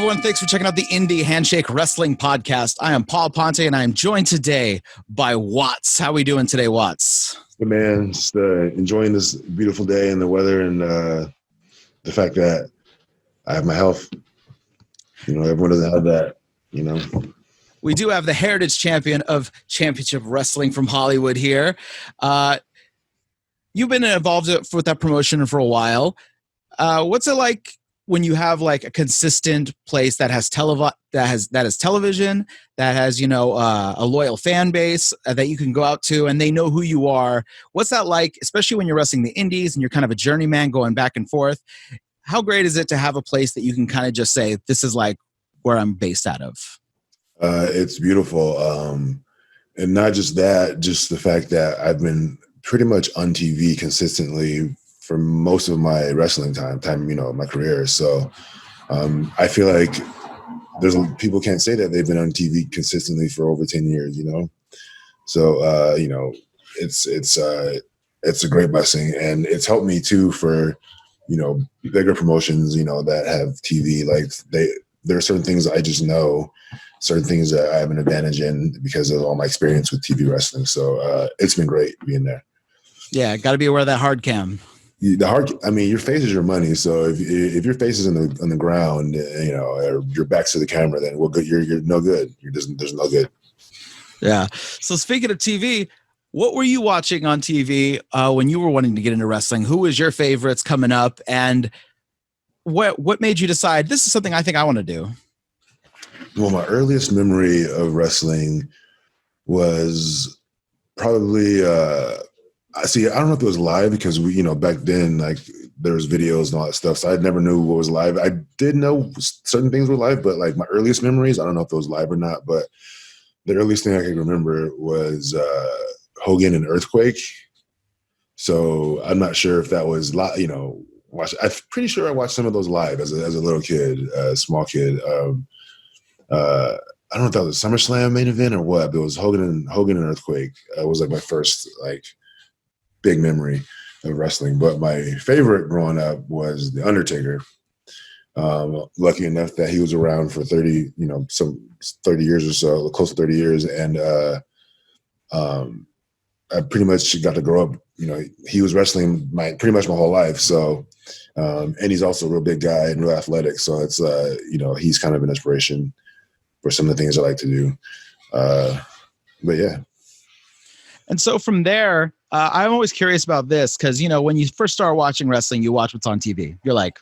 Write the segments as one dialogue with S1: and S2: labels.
S1: everyone. Thanks for checking out the Indy Handshake Wrestling Podcast. I am Paul Ponte, and I am joined today by Watts. How are we doing today, Watts?
S2: Good, man. Just enjoying this beautiful day and the weather and the fact that I have my health. You know, everyone doesn't have that, you know.
S1: We do have the heritage champion of championship wrestling from Hollywood here. You've been involved with that promotion for a while. What's it like when you have like a consistent place that has television, that has a loyal fan base that you can go out to, and they know who you are? What's that like, especially when you're wrestling the indies and you're kind of a journeyman going back and forth? How great is it to have a place that you can kind of just say, this is like where I'm based out of?
S2: It's beautiful. And not just that, just the fact that I've been pretty much on TV consistently for most of my wrestling time, my career. So I feel like people can't say that they've been on TV consistently for over 10 years, you know? So, it's a great blessing, and it's helped me too for, bigger promotions, that have TV. Like there are certain things that I just know, certain things that I have an advantage in because of all my experience with TV wrestling. So it's been great being there.
S1: Yeah. Got to be aware of that hard cam.
S2: Your face is your money. So if your face is on the ground, or your back's to the camera, then you're no good. There's no good.
S1: Yeah. So speaking of TV, what were you watching on TV when you were wanting to get into wrestling? Who was your favorites coming up, and what made you decide this is something I think I want to do?
S2: Well, my earliest memory of wrestling was probably. I don't know if it was live because we, back then, like there was videos and all that stuff. So I never knew what was live. I did know certain things were live, but like my earliest memories, I don't know if it was live or not, but the earliest thing I can remember was Hogan and Earthquake. So I'm not sure if that was live, I'm pretty sure I watched some of those live as a little kid, small kid. I don't know if that was a SummerSlam main event or what, but it was Hogan and Earthquake. It was like my first big memory of wrestling. But my favorite growing up was The Undertaker. Lucky enough that he was around for 30 years or so, close to 30 years. And I pretty much got to grow up, he was wrestling pretty much my whole life. So, and he's also a real big guy and real athletic. So it's, he's kind of an inspiration for some of the things I like to do. But yeah.
S1: And so from there, I'm always curious about this because, when you first start watching wrestling, you watch what's on TV. You're like,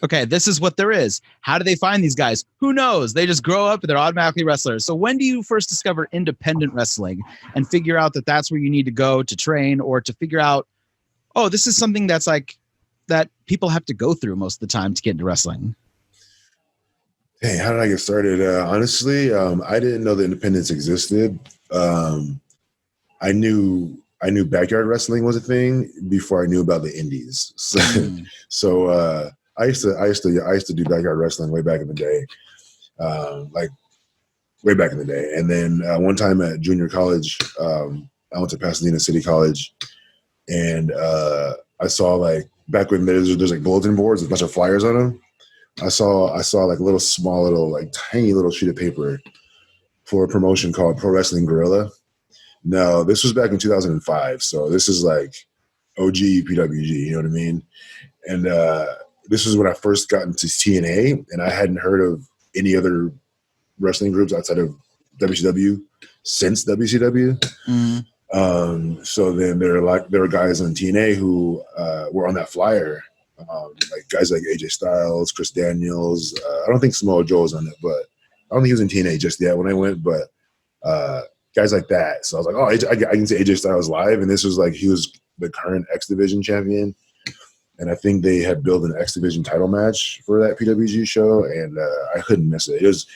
S1: okay, this is what there is. How do they find these guys? Who knows? They just grow up and they're automatically wrestlers. So when do you first discover independent wrestling and figure out that that's where you need to go to train, or to figure out, oh, this is something that's like that people have to go through most of the time to get into wrestling?
S2: Hey, how did I get started? Honestly, I didn't know that independence existed. I knew backyard wrestling was a thing before I knew about the indies. So I used to do backyard wrestling way back in the day, And then one time at junior college, I went to Pasadena City College, and I saw back when there's bulletin boards with a bunch of flyers on them. I saw like a little small little tiny little sheet of paper for a promotion called Pro Wrestling Guerrilla. No, this was back in 2005. So this is like OG PWG, you know what I mean? And this was when I first got into TNA, and I hadn't heard of any other wrestling groups outside of WCW since WCW. Mm-hmm. So then there were guys on TNA who were on that flyer, guys like AJ Styles, Chris Daniels. I don't think Samoa Joe was on it, but I don't think he was in TNA just yet when I went, but guys like that. So I was like, oh, I can see AJ Styles live. And this was he was the current X Division champion. And I think they had built an X Division title match for that PWG show. And I couldn't miss it. It was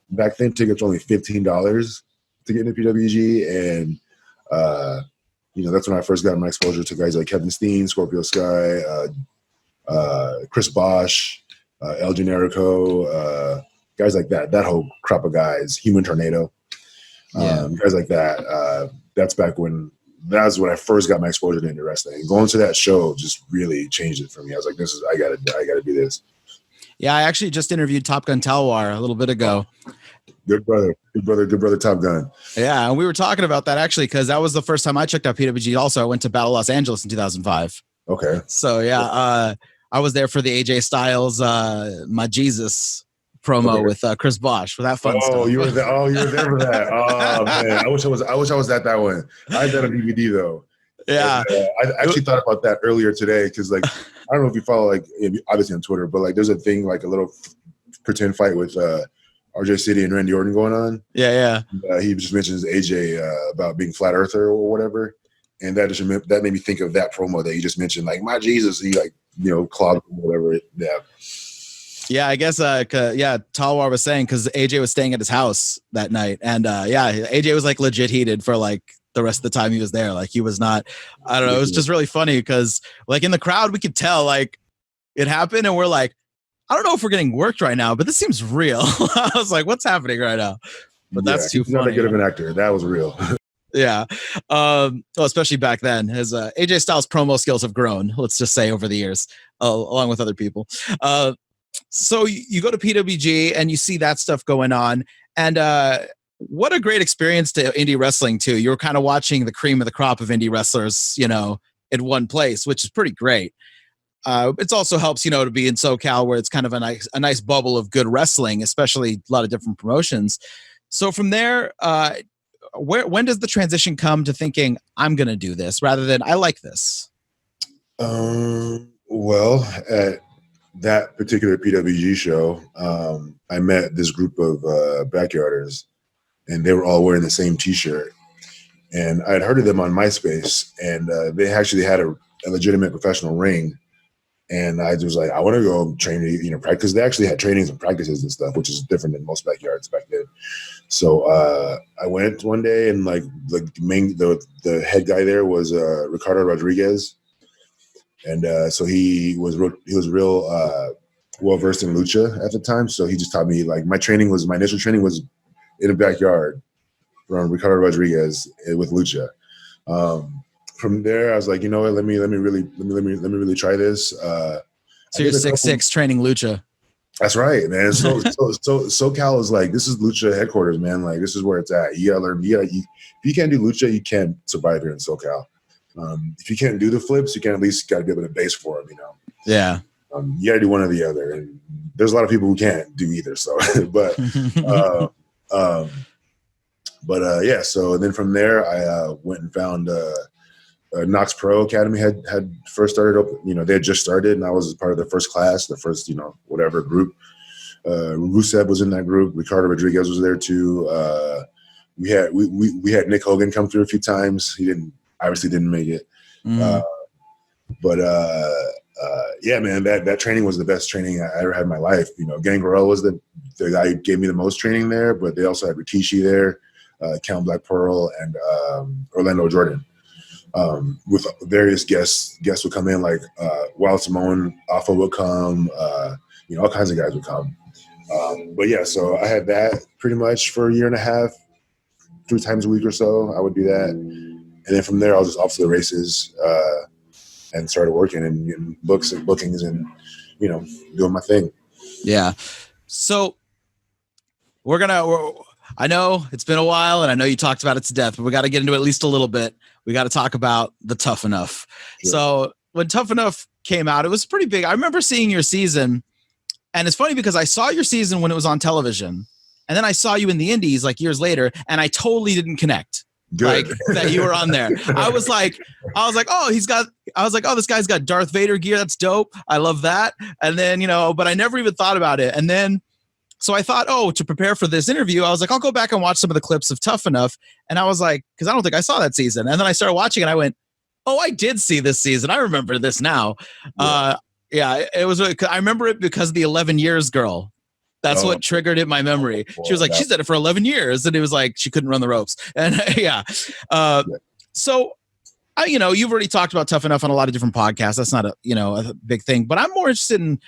S2: back then, tickets were only $15 to get into PWG. And, that's when I first got my exposure to guys like Kevin Steen, Scorpio Sky, Chris Bosch, El Generico, guys like that whole crop of guys, Human Tornado, guys like that. That's when I first got my exposure to indie wrestling. Going to that show just really changed it for me. I was like, I gotta do this.
S1: Yeah, I actually just interviewed Top Gun Talwar a little bit ago.
S2: Good brother, Top Gun.
S1: Yeah, and we were talking about that actually because that was the first time I checked out PWG. Also, I went to Battle Los Angeles in 2005.
S2: Okay.
S1: So yeah, I was there for the AJ Styles My Jesus promo with Chris Bosch for that fun stuff.
S2: You were there. Oh, you were there for that. Oh man, I wish I was at that one. I had that on DVD though.
S1: Yeah,
S2: and, I actually thought about that earlier today because like I don't know if you follow like obviously on Twitter, but like there's a thing like a little pretend fight with RJ City and Randy Orton going on.
S1: Yeah.
S2: He just mentions AJ about being flat earther or whatever, and that made me think of that promo that you just mentioned, like my Jesus, he like clogged him, whatever. Yeah.
S1: Yeah, I guess Talwar was saying because AJ was staying at his house that night, and AJ was like legit heated for like the rest of the time he was there. Like he was not, I don't know, it was just really funny because like in the crowd we could tell like it happened, and we're like, I don't know if we're getting worked right now, but this seems real. I was like, what's happening right now? But that's too funny.
S2: Not that good of an actor. That was real.
S1: Yeah. Especially back then. His AJ Styles promo skills have grown, let's just say, over the years, along with other people. So you go to PWG and you see that stuff going on. And what a great experience to indie wrestling, too. You're kind of watching the cream of the crop of indie wrestlers, in one place, which is pretty great. It also helps, to be in SoCal where it's kind of a nice bubble of good wrestling, especially a lot of different promotions. So from there, when does the transition come to thinking I'm going to do this rather than I like this?
S2: Well, at that particular PWG show, I met this group of backyarders, and they were all wearing the same T-shirt. And I had heard of them on MySpace, and they actually had a legitimate professional ring. And I was like, I want to go train, practice. They actually had trainings and practices and stuff, which is different than most backyards back then. So I went one day, and like the head guy there was Ricardo Rodriguez, and so he was real well versed in lucha at the time. So he just taught me, like, my initial training was in a backyard from Ricardo Rodriguez with lucha. From there, I was like, you know what? Let me really try this.
S1: So you're 6'6" training lucha.
S2: That's right, man. So SoCal is like, this is lucha headquarters, man. Like, this is where it's at. You gotta learn. If you can't do lucha, you can't survive here in SoCal. If you can't do the flips, you can at least got to be able to base for them.
S1: Yeah.
S2: You got to do one or the other, and there's a lot of people who can't do either. So, yeah. So then from there, I went and found. Knox Pro Academy had first started up. They had just started, and I was part of the first class, the first whatever group. Rusev was in that group. Ricardo Rodriguez was there too. We had Nick Hogan come through a few times. He obviously didn't make it. Yeah, man, that training was the best training I ever had in my life. Gangrel was the guy who gave me the most training there, but they also had Rikishi there, Count Black Pearl, and Orlando Jordan. With various guests would come in, like Wild Simone, Alpha would come, all kinds of guys would come. But yeah, so I had that pretty much for a year and a half, 3 times a week or so. I would do that, and then from there I was just off to the races and started working and getting books and bookings and doing my thing.
S1: Yeah. So I know it's been a while, and I know you talked about it to death, but we got to get into it at least a little bit. We got to talk about the Tough Enough. Sure. So when Tough Enough came out, it was pretty big. I remember seeing your season, and it's funny because I saw your season when it was on television, and then I saw you in the Indies like years later, and I totally didn't connect.
S2: Good.
S1: Like that you were on there. I was like, oh, this guy's got Darth Vader gear. That's dope. I love that. And then, but I never even thought about it. And then, so I thought, to prepare for this interview, I was like, I'll go back and watch some of the clips of Tough Enough. And I was like, because I don't think I saw that season. And then I started watching and I went, I did see this season. I remember this now. Yeah, it was. I remember it because of the 11 years girl. That's what triggered it in my memory. She was like, she's done it for 11 years. And it was like, she couldn't run the ropes. And yeah. So, you've already talked about Tough Enough on a lot of different podcasts. That's not a big thing, but I'm more interested in,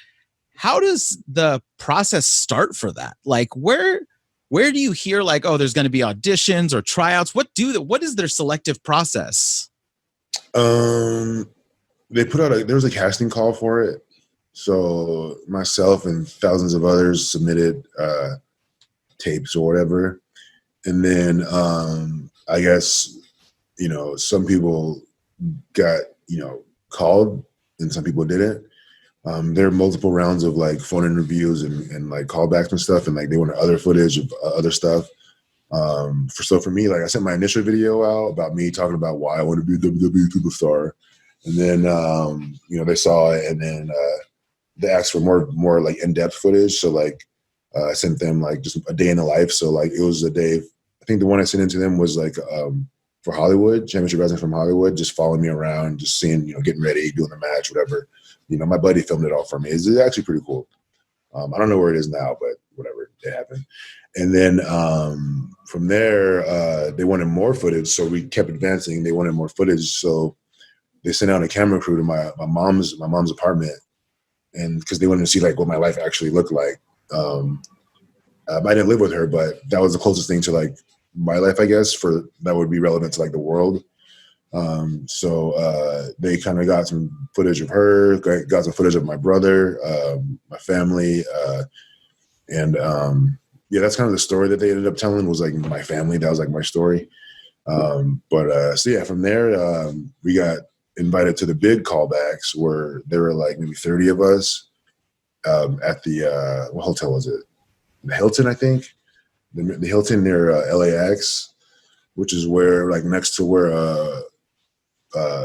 S1: how does the process start for that? Like, where do you hear like, there's going to be auditions or tryouts? What is their selective process?
S2: They put out there was a casting call for it. So myself and thousands of others submitted tapes or whatever. And then I guess, some people got, called and some people didn't. There are multiple rounds of like phone interviews and like callbacks and stuff. And like they wanted other footage of other stuff. For me, like I sent my initial video out about me talking about why I want to be a WWE superstar. And then, they saw it and then they asked for more like in-depth footage. So like I sent them like just a day in the life. So like it was a day, I think the one I sent into them was like for Hollywood, Championship Wrestling from Hollywood, just following me around, just seeing, getting ready, doing the match, whatever. My buddy filmed it all for me. It's actually pretty cool. I don't know where it is now, but whatever, it happened. And then from there, they wanted more footage. So we kept advancing. They wanted more footage. So they sent out a camera crew to my mom's apartment. And because they wanted to see like what my life actually looked like. I didn't live with her, but that was the closest thing to like my life, I guess, for that would be relevant to like the world. So they kind of got some footage of her, got some footage of my brother, my family, and that's kind of the story that they ended up telling was like my family. That was like my story. From there, we got invited to the big callbacks where there were like maybe 30 of us at the what hotel was it? The Hilton, I think. The Hilton near LAX, which is where like next to where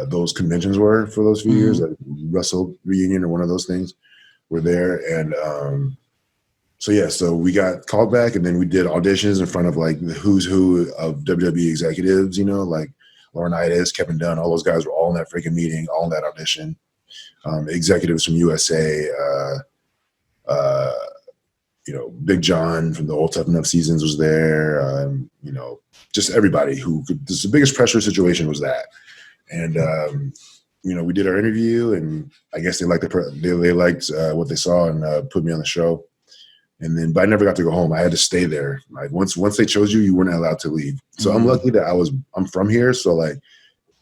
S2: those conventions were for those few years, like Wrestle Reunion or one of those things were there. And so we got called back and then we did auditions in front of like the who's who of WWE executives, like Laurinaitis, Kevin Dunn, all those guys were all in that freaking meeting, all in that audition. Executives from USA, Big John from the old Tough Enough seasons was there. Just everybody who could. This, the biggest pressure situation was that. And, we did our interview and I guess they liked they liked what they saw and put me on the show. And then, but I never got to go home. I had to stay there. Like once they chose you, you weren't allowed to leave. So I'm lucky that I'm from here. So like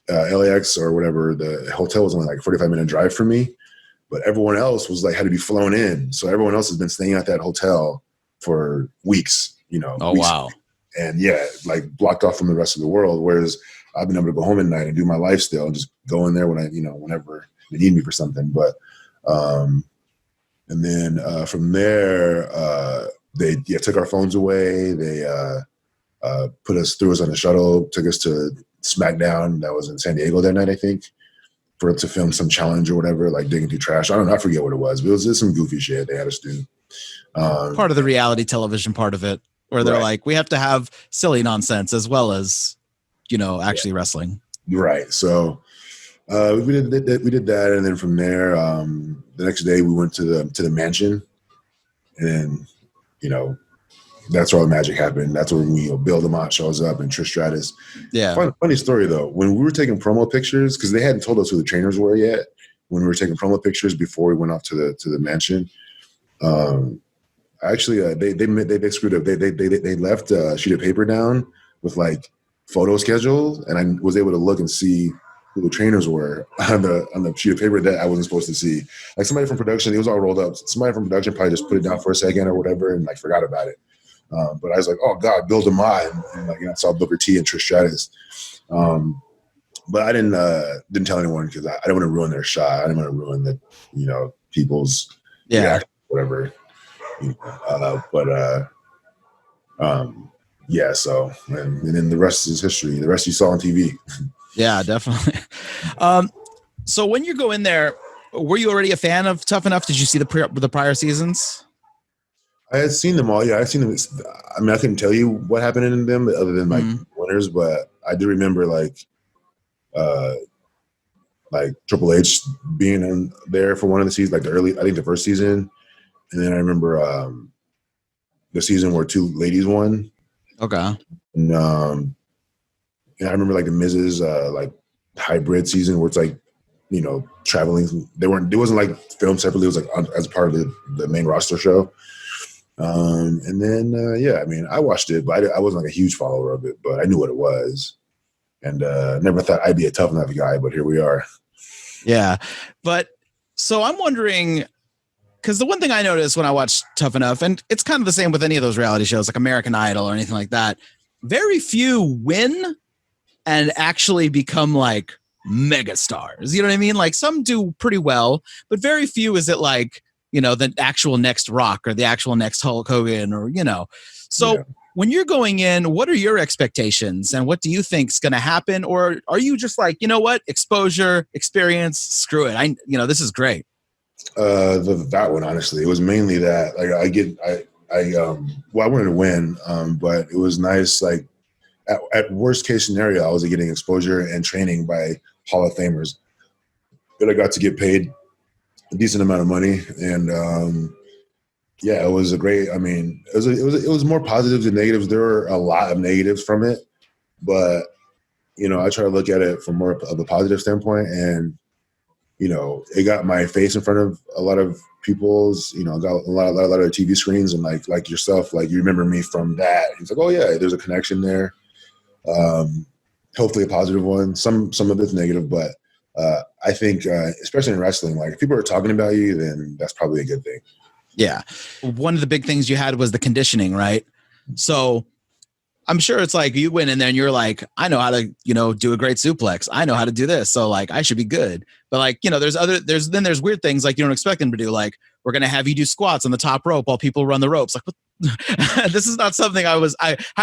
S2: LAX or whatever, the hotel was only like a 45-minute drive for me. But everyone else was like, had to be flown in. So everyone else has been staying at that hotel for weeks,
S1: Oh,
S2: weeks.
S1: wow.
S2: And like blocked off from the rest of the world. Whereas I've been able to go home at night and do my life still and just go in there when whenever they need me for something. But, and then from there, they took our phones away. They threw us on a shuttle, took us to SmackDown. That was in San Diego that night, I think, to film some challenge or whatever, like digging through trash. I don't know. I forget what it was, but it was just some goofy shit they had us do.
S1: Part of the reality television part of it, where they're like, we have to have silly nonsense as well as, actually wrestling.
S2: Right. So we did that. And then from there, the next day we went to the mansion and, that's where all the magic happened. That's when Bill DeMott shows up and Trish Stratus.
S1: Yeah.
S2: Funny story though. When we were taking promo pictures, because they hadn't told us who the trainers were yet. When we were taking promo pictures before we went off to the mansion, actually they screwed up. They left a sheet of paper down with like photo schedules, and I was able to look and see who the trainers were on the sheet of paper that I wasn't supposed to see. Like somebody from production, it was all rolled up. Somebody from production probably just put it down for a second or whatever, and like forgot about it. But I was like, oh God, Bill DeMott, and like I saw Booker T and Trish Stratus. But I didn't tell anyone because I didn't want to ruin their shot. I didn't want to ruin the people's reaction, whatever. So and then the rest is history. The rest you saw on TV.
S1: Yeah, definitely. So when you go in there, were you already a fan of Tough Enough? Did you see the prior seasons?
S2: I had seen them all. Yeah, I've seen them. I mean, I couldn't tell you what happened in them other than like winners, but I do remember like Triple H being in there for one of the seasons, like I think the first season, and then I remember the season where two ladies won.
S1: Okay.
S2: And I remember like the Miz's like hybrid season where it's like traveling. It wasn't like filmed separately. It was like as part of the main roster show. And then, I mean, I watched it, but I wasn't like a huge follower of it, but I knew what it was. And never thought I'd be a Tough Enough guy, but here we are.
S1: Yeah. But so I'm wondering, because the one thing I noticed when I watched Tough Enough, and it's kind of the same with any of those reality shows like American Idol or anything like that, very few win and actually become like mega stars. You know what I mean? Like some do pretty well, but very few is it like, you know, the actual next Rock or the actual next Hulk Hogan or, you know. So when you're going in, what are your expectations and what do you think is going to happen? Or are you just like, you know what, exposure, experience, screw it. This is great.
S2: That one, honestly, it was mainly that. Like I wanted to win, but it was nice. Like at worst case scenario, I was getting exposure and training by Hall of Famers, but I got to get paid a decent amount of money, and it was a great. I mean, it was more positives than negatives. There were a lot of negatives from it, but I try to look at it from more of a positive standpoint, and it got my face in front of a lot of people's. Got a lot of TV screens, and like yourself, like you remember me from that. It's like, oh yeah, there's a connection there. Hopefully a positive one. Some of it's negative, but I think especially in wrestling, like if people are talking about you, then that's probably a good thing.
S1: Yeah. One of the big things you had was the conditioning, right? So I'm sure it's like you went in there and you're like, I know how to, do a great suplex. I know how to do this. So like, I should be good. But like, there's weird things like you don't expect them to do. Like we're going to have you do squats on the top rope while people run the ropes. Like, what? This is not something how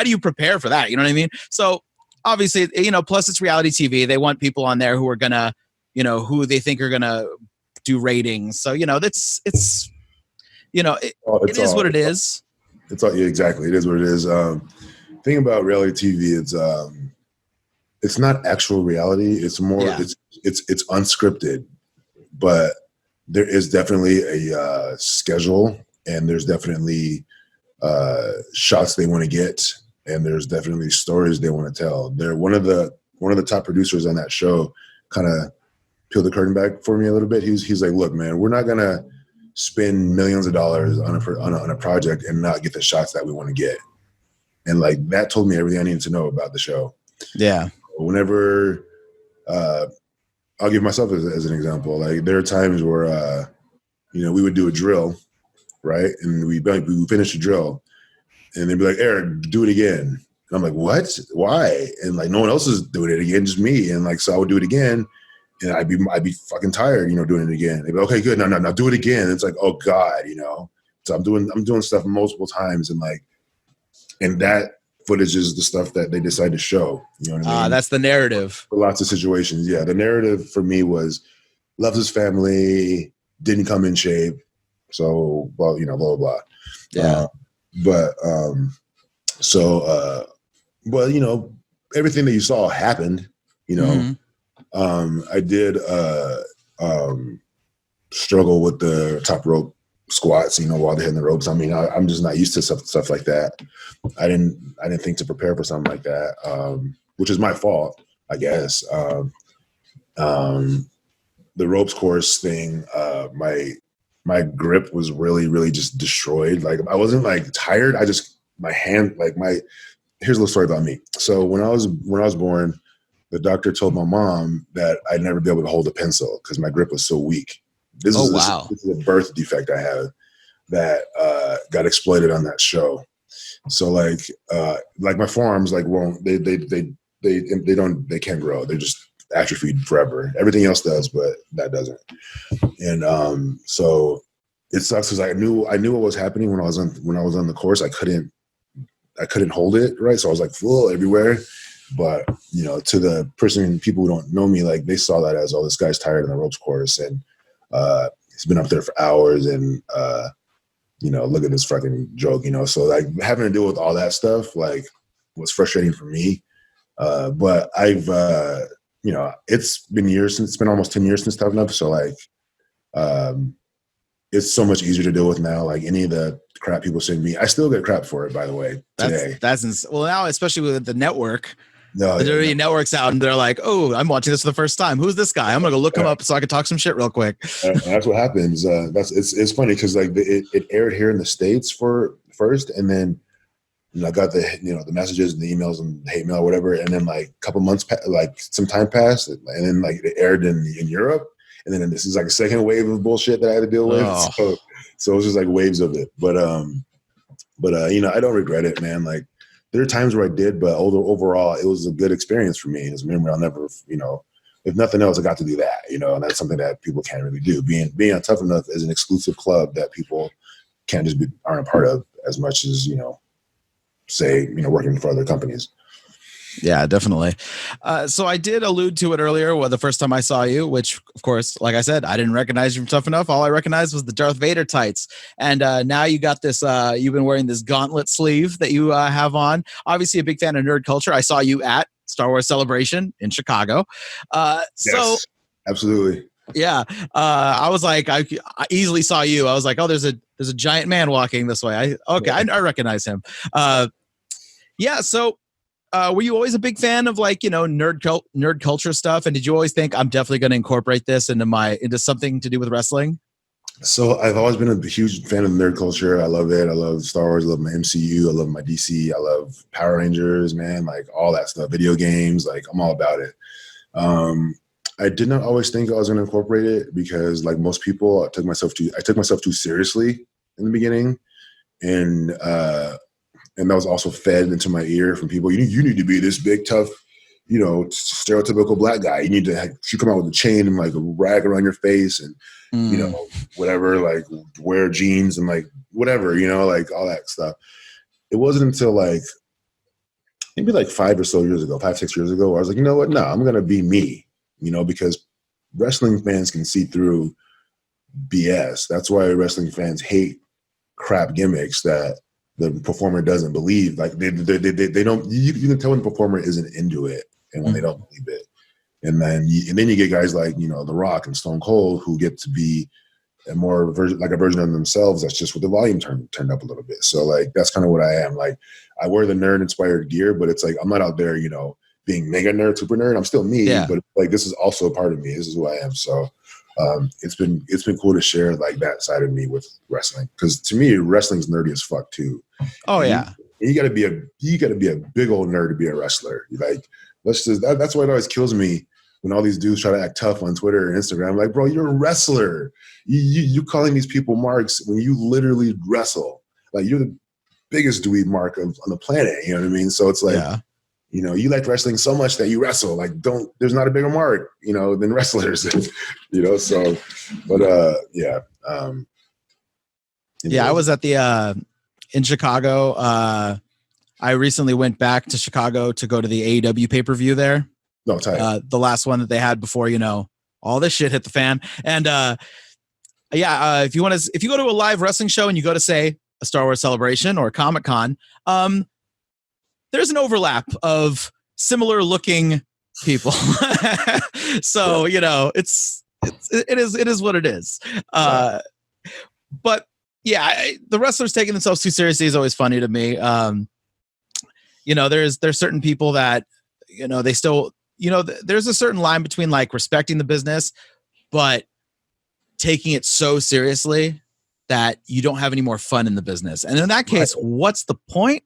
S1: do you prepare for that? You know what I mean? So obviously, plus it's reality TV. They want people on there who are going to, who they think are going to do ratings. So, it's it is what it is.
S2: It's all, yeah, exactly. It is what it is. Thing about reality TV, it's not actual reality. It's more, it's unscripted, but there is definitely a schedule, and there's definitely shots they want to get, and there's definitely stories they want to tell. They're one of the top producers on that show. Kind of peeled the curtain back for me a little bit. He's like, look, man, we're not gonna spend millions of dollars on a project and not get the shots that we want to get. And like that told me everything I needed to know about the show.
S1: Yeah.
S2: Whenever I'll give myself as an example. Like there are times where we would do a drill, right? And we finish the drill, and they'd be like, Eric, do it again. And I'm like, what? Why? And like no one else is doing it again, just me. And like so I would do it again. And I'd be fucking tired, doing it again. They'd be like, okay, good. No, do it again. It's like, oh God, So I'm doing stuff multiple times, and that footage is the stuff that they decide to show. You know what I mean?
S1: That's the narrative.
S2: For lots of situations, yeah. The narrative for me was loves his family, didn't come in shape, so blah blah blah.
S1: Yeah.
S2: But everything that you saw happened.
S1: Mm-hmm.
S2: I did struggle with the top rope squats, while they're hitting the ropes. I mean, I'm just not used to stuff like that. I didn't think to prepare for something like that, which is my fault, I guess. The ropes course thing, my grip was really, really just destroyed. Like I wasn't like tired. Here's a little story about me. So when I was born, the doctor told my mom that I'd never be able to hold a pencil because my grip was so weak. This is a birth defect I have that got exploited on that show. So like my forearms won't they can't grow. They're just atrophied forever. Everything else does, but that doesn't. And so it sucks because I knew what was happening when I was on the course. I couldn't hold it right, so I was like full everywhere. But to the people who don't know me, like they saw that as, oh, this guy's tired in the ropes course, and he's been up there for hours, and look at this fucking joke, So like having to deal with all that stuff like was frustrating for me. But I've it's been almost 10 years since Tough Enough, so like it's so much easier to deal with now. Like any of the crap people send me, I still get crap for it, by the way. Today,
S1: well now, especially with the network.
S2: No,
S1: the WWE network's out, and they're like, "Oh, I'm watching this for the first time. Who's this guy? I'm gonna go look him up so I can talk some shit real quick."
S2: That's what happens. It's funny because like it aired here in the States first, and then I got the messages and the emails and the hate mail or whatever, and then like a couple months, some time passed, and then like it aired in Europe, and then this is like a second wave of bullshit that I had to deal with.
S1: Oh.
S2: So it was just like waves of it. But you know, I don't regret it, man. Like there are times where I did, but overall, it was a good experience for me. It's a memory I'll never, you know, if nothing else, I got to do that, you know, and that's something that people can't really do. Being on Tough Enough is an exclusive club that people can't just aren't a part of as much as, you know, say, you know, working for other companies.
S1: Yeah, definitely. So I did allude to it earlier, the first time I saw you, which, of course, like I said, I didn't recognize you from Tough Enough. All I recognized was the Darth Vader tights. And now you got this, you've been wearing this gauntlet sleeve that you have on. Obviously, a big fan of nerd culture. I saw you at Star Wars Celebration in Chicago.
S2: Yes,
S1: So
S2: absolutely.
S1: Yeah. I was like, I easily saw you. I was like, oh, there's a giant man walking this way. I recognize him. Yeah. So, were you always a big fan of like, you know, nerd culture stuff? And did you always think I'm definitely going to incorporate this into something to do with wrestling?
S2: So I've always been a huge fan of nerd culture. I love it. I love Star Wars. I love my MCU. I love my DC. I love Power Rangers, man, like all that stuff, video games, like I'm all about it. I did not always think I was going to incorporate it because like most people, I took myself too seriously in the beginning. And that was also fed into my ear from people. You need to be this big, tough, you know, stereotypical black guy. You need to you come out with a chain and like a rag around your face and, you know, whatever, like wear jeans and like whatever, you know, like all that stuff. It wasn't until like maybe like 5 or 6 years ago, where I was like, you know what? No, I'm going to be me, you know, because wrestling fans can see through BS. That's why wrestling fans hate crap gimmicks that the performer doesn't believe. Like they don't, you can tell when the performer isn't into it and when they don't believe it. And then you get guys like, you know, The Rock and Stone Cold who get to be a version of themselves. That's just with the volume turned up a little bit. So like, that's kind of what I am. Like I wear the nerd inspired gear, but it's like, I'm not out there, you know, being mega nerd, super nerd. I'm still me, but like, this is also a part of me. This is who I am. So it's been cool to share like that side of me with wrestling. Cause to me, wrestling's nerdy as fuck too.
S1: Oh
S2: and
S1: yeah.
S2: You gotta be a big old nerd to be a wrestler. Like, that's why it always kills me when all these dudes try to act tough on Twitter and Instagram. I'm like, bro, you're a wrestler. You calling these people marks when you literally wrestle. Like you're the biggest dweeb mark on the planet. You know what I mean? So it's like, you know, you like wrestling so much that you wrestle. Like, there's not a bigger mark, you know, than wrestlers. You know, so, but yeah.
S1: I was at the in Chicago. I recently went back to Chicago to go to the AEW pay-per-view there.
S2: No, tight.
S1: The last one that they had before, you know, all this shit hit the fan. And if you go to a live wrestling show and you go to say a Star Wars Celebration or Comic-Con, there's an overlap of similar looking people. So, you know, it is what it is. But yeah, the wrestlers taking themselves too seriously is always funny to me. You know, there's certain people that, you know, they still, you know, there's a certain line between like respecting the business, but taking it so seriously that you don't have any more fun in the business. And in that case, what's the point?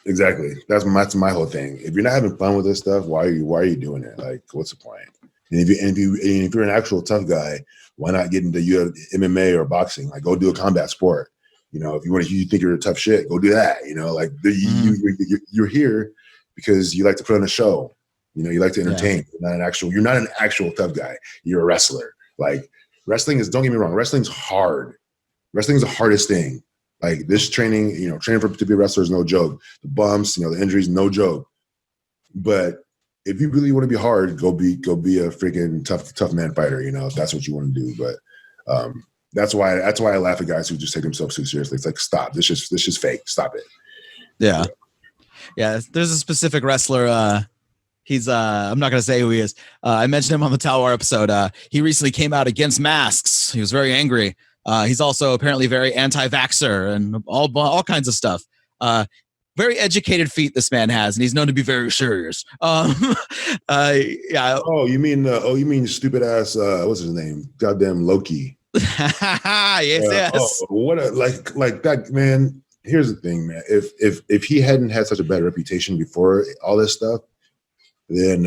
S2: Exactly. That's my whole thing. If you're not having fun with this stuff, why are you doing it? Like, what's the point? And if you're an actual tough guy, why not get into MMA or boxing? Like, go do a combat sport. You know, if you think you're a tough shit, go do that. You know, like you're here because you like to put on a show. You know, you like to entertain. You're not an actual tough guy. You're a wrestler. Like wrestling is, don't get me wrong, wrestling's hard. Wrestling's the hardest thing. Like this training, you know, training to be a wrestler is no joke. The bumps, you know, the injuries, no joke. But if you really want to be hard, go be a freaking tough man fighter, you know, if that's what you want to do. But that's why I laugh at guys who just take themselves too seriously. It's like, stop. This is fake. Stop it.
S1: Yeah. Yeah. There's a specific wrestler. He's I'm not gonna say who he is. I mentioned him on the Talwar episode. He recently came out against masks. He was very angry. He's also apparently very anti-vaxxer and all kinds of stuff. Very educated feet this man has, and he's known to be very serious. Yeah.
S2: Oh, you mean stupid ass? What's his name? Goddamn Loki.
S1: Yes.
S2: Oh, what a like that, man. Here's the thing, man. If he hadn't had such a bad reputation before all this stuff, then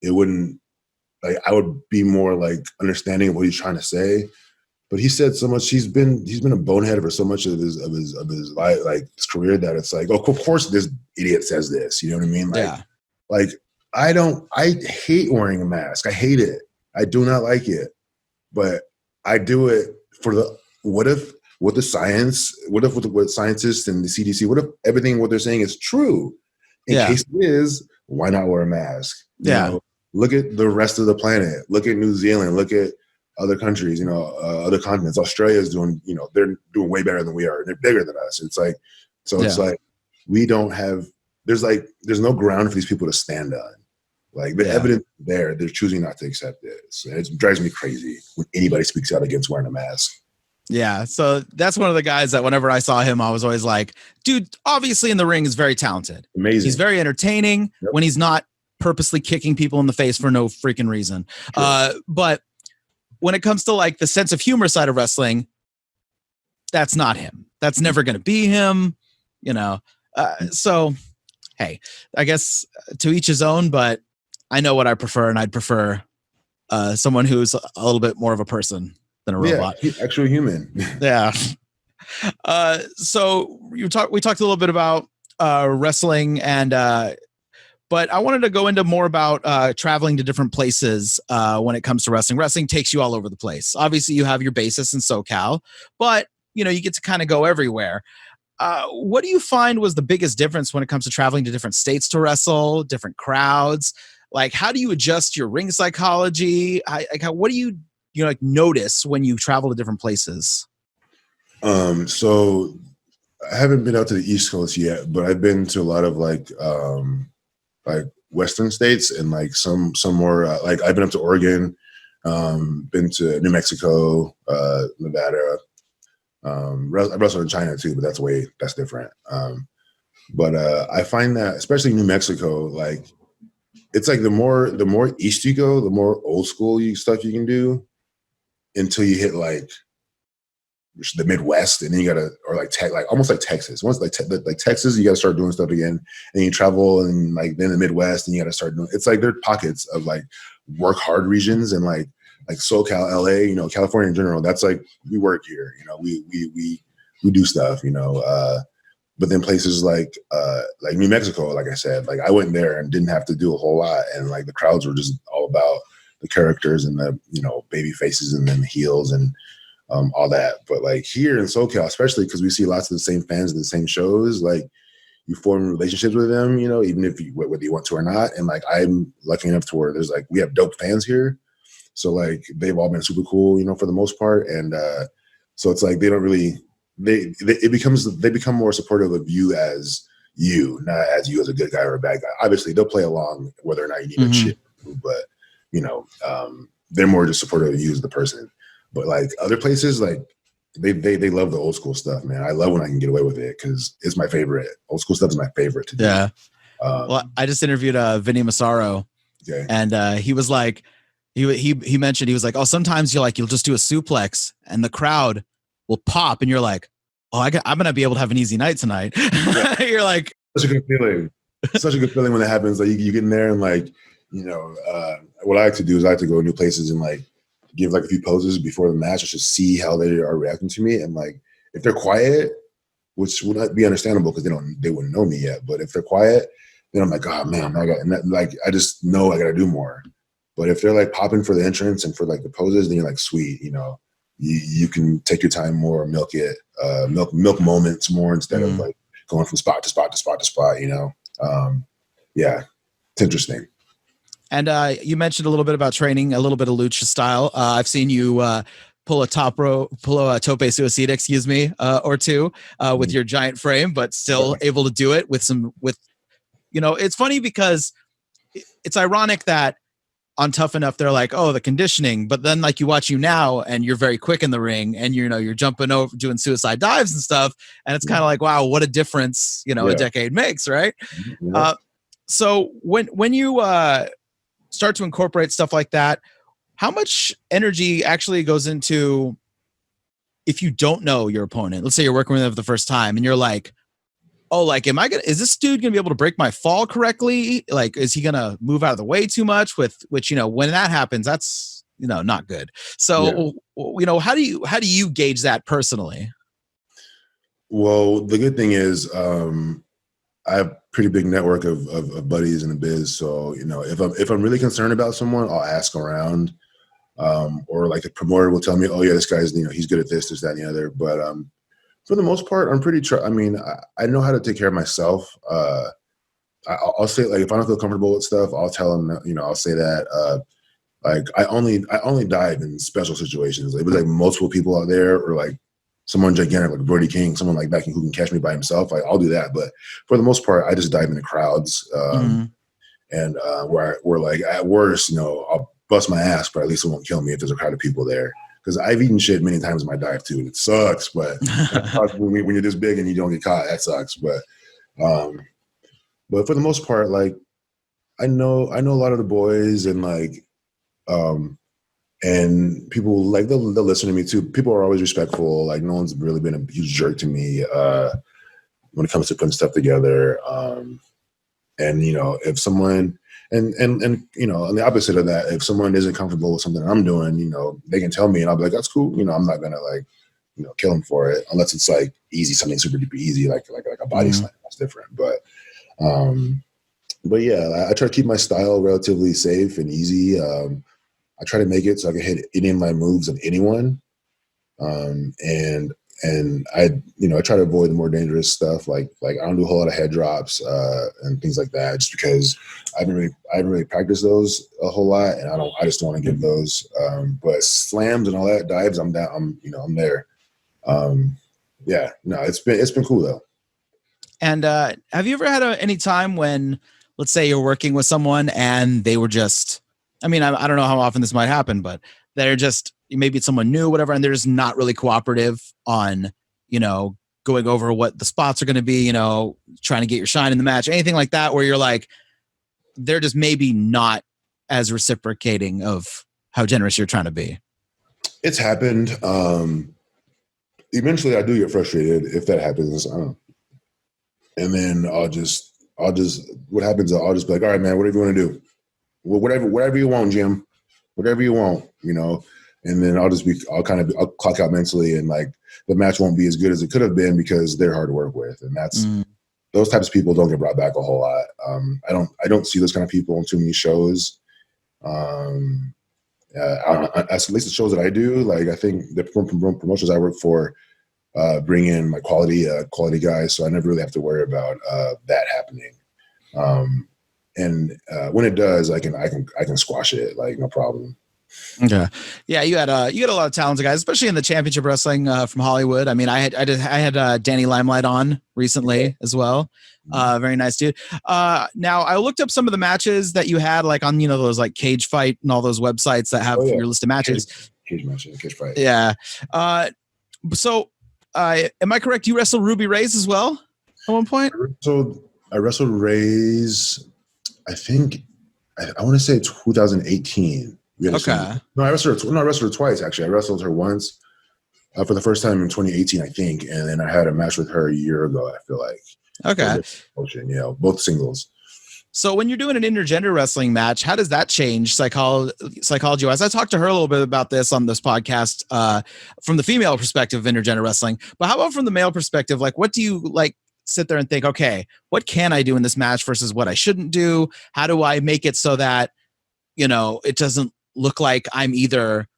S2: it wouldn't. Like, I would be more like understanding of what he's trying to say. but he said so much. He's been a bonehead for so much of his life, like his career, that it's like, oh, of course this idiot says this. You know what I mean? Like I hate wearing a mask. I hate it. I do not like it. But I do it for the what if with the science, what if with scientists and the CDC, what if everything what they're saying is true? In case it is, why not wear a mask? You know, look at the rest of the planet. Look at New Zealand. Look at other countries, you know, other continents. Australia is doing, you know, they're doing way better than we are. They're bigger than us. It's like, it's like we don't have. There's no ground for these people to stand on. Like the evidence there, they're choosing not to accept it. So it drives me crazy when anybody speaks out against wearing a mask.
S1: Yeah, so that's one of the guys that whenever I saw him, I was always like, dude, obviously in the ring is very talented.
S2: Amazing.
S1: He's very entertaining when he's not purposely kicking people in the face for no freaking reason. But when it comes to like the sense of humor side of wrestling, that's not him. That's never going to be him, you know. So, hey, I guess to each his own, but I know what I prefer, and I'd prefer someone who's a little bit more of a person than a robot.
S2: Actual human.
S1: Yeah. So we talked a little bit about wrestling, and but I wanted to go into more about traveling to different places when it comes to wrestling. Wrestling takes you all over the place. Obviously, you have your basis in SoCal, but you know you get to kind of go everywhere. What do you find was the biggest difference when it comes to traveling to different states to wrestle, different crowds? Like, how do you adjust your ring psychology? What do you like notice when you travel to different places?
S2: So I haven't been out to the East Coast yet, but I've been to a lot of like Western states and like some more like I've been up to Oregon, been to New Mexico, Nevada. I wrestled in China too, but that's different. But I find that especially New Mexico, like it's like the more east you go, the more old school stuff you can do until you hit like the Midwest, and then you gotta almost like Texas. Once like Texas, you gotta start doing stuff again, and you travel and like then the Midwest, and you gotta start doing. It's like there are pockets of like work hard regions and like SoCal, LA, you know, California in general. That's like we work here, you know, we do stuff, you know. But then places like New Mexico, like I said, like I went there and didn't have to do a whole lot, and like the crowds were just all about the characters and the, you know, baby faces and then the heels and all that. But like here in SoCal, especially because we see lots of the same fans at the same shows, like you form relationships with them, you know, even if whether you want to or not. And like I'm lucky enough to where there's like we have dope fans here, so like they've all been super cool, you know, for the most part. And so it's like they don't really they become more supportive of you as you, not as you as a good guy or a bad guy. Obviously, they'll play along whether or not you need a shit, but you know, they're more just supportive of you as the person. But like other places, like they love the old school stuff, man. I love when I can get away with it because it's my favorite. Old school stuff is my favorite to do.
S1: Yeah. Well, I just interviewed Vinny Massaro, and he was like, he mentioned, he was like, oh, sometimes you'll just do a suplex and the crowd will pop, and you're like, oh, I'm gonna be able to have an easy night tonight. Yeah. You're like,
S2: such a good feeling. Such a good feeling when that happens. Like you get in there and like, you know, what I like to do is I like to go to new places and like give like a few poses before the match just to see how they are reacting to me. And like if they're quiet, which would not be understandable because they wouldn't know me yet. But if they're quiet, then I'm like, oh man, I just know I gotta do more. But if they're like popping for the entrance and for like the poses, then you're like, sweet, you know, you can take your time more, milk it, milk moments more instead of like going from spot to spot to spot to spot, you know? Yeah, it's interesting.
S1: And you mentioned a little bit about training, a little bit of lucha style. I've seen you pull a tope suicida, excuse me, or two with your giant frame, but still able to do it with you know, it's funny because it's ironic that on Tough Enough, they're like, oh, the conditioning, but then like you watch you now and you're very quick in the ring and you're jumping over, doing suicide dives and stuff. And it's kind of like, wow, what a difference, you know, a decade makes, right? Yeah. So when you start to incorporate stuff like that, how much energy actually goes into if you don't know your opponent? Let's say you're working with them for the first time and you're like, oh, like, is this dude going to be able to break my fall correctly? Like, is he going to move out of the way too much which, you know, when that happens, that's not good. So, how do you gauge that personally?
S2: Well, the good thing is, I have a pretty big network of buddies in the biz. So, if I'm really concerned about someone, I'll ask around. Or like the promoter will tell me, oh yeah, this guy's, he's good at this, that, and the other. But for the most part, I'm pretty I know how to take care of myself. I'll say, like, if I don't feel comfortable with stuff, I'll tell them, I'll say that, like, I only dive in special situations. It was like multiple people out there, or like someone gigantic like Brody King, someone like that who can catch me by himself. Like, I'll do that. But for the most part, I just dive into crowds. And where like at worst, I'll bust my ass, but at least it won't kill me if there's a crowd of people there. Because I've eaten shit many times in my dive too, and it sucks. But when you're this big and you don't get caught, that sucks. But for the most part, like, I know a lot of the boys, and like, and people, like, they'll listen to me too. People are always respectful. Like, no one's really been a huge jerk to me when it comes to putting stuff together. And if someone, and on the opposite of that, if someone isn't comfortable with something I'm doing, they can tell me, and I'll be like, that's cool. I'm not gonna, like, kill them for it, unless it's like easy, something super duper easy, like a body slam. That's different. But yeah, I try to keep my style relatively safe and easy. I try to make it so I can hit any of my moves of anyone. And I try to avoid the more dangerous stuff. Like I don't do a whole lot of head drops and things like that, just because I haven't really practiced those a whole lot, and I just don't want to give those. But slams and all that, dives, I'm down. I'm there. Yeah, no, it's been cool though.
S1: And have you ever had any time when, let's say, you're working with someone and they were just, I don't know how often this might happen, but they're just, maybe it's someone new, whatever, and they're just not really cooperative on, going over what the spots are going to be, trying to get your shine in the match, anything like that, where you're like, they're just maybe not as reciprocating of how generous you're trying to be?
S2: It's happened. Eventually I do get frustrated if that happens. And then I'll just, what happens, I'll just be like, all right, man, whatever you want to do. Whatever you want, Jim, whatever you want, and then I'll clock out mentally, and like the match won't be as good as it could have been because they're hard to work with. And that's, those types of people don't get brought back a whole lot. I don't see those kind of people on too many shows. At least the shows that I do, like, I think the promotions I work for bring in my quality guys, so I never really have to worry about that happening. And when it does, I can squash it, like, no problem.
S1: Okay. Yeah, you had a lot of talented guys, especially in the championship wrestling from Hollywood. I had Danny Limelight on recently as well. Very nice dude. Now I looked up some of the matches that you had, like, on those like Cage Fight and all those websites that have your list of matches.
S2: Cage Fight.
S1: Yeah. So am I correct? You wrestled Ruby Reyes as well at one point?
S2: I wrestled Reyes, I think, I want to say 2018.
S1: Okay.
S2: I wrestled her twice, actually. I wrestled her once for the first time in 2018, I think. And then I had a match with her a year ago, I feel like.
S1: Okay.
S2: Both singles.
S1: So when you're doing an intergender wrestling match, how does that change psychology-wise? I talked to her a little bit about this on this podcast from the female perspective of intergender wrestling. But how about from the male perspective? Like, what do you, like, sit there and think, okay, what can I do in this match versus what I shouldn't do? How do I make it so that, it doesn't look like I'm either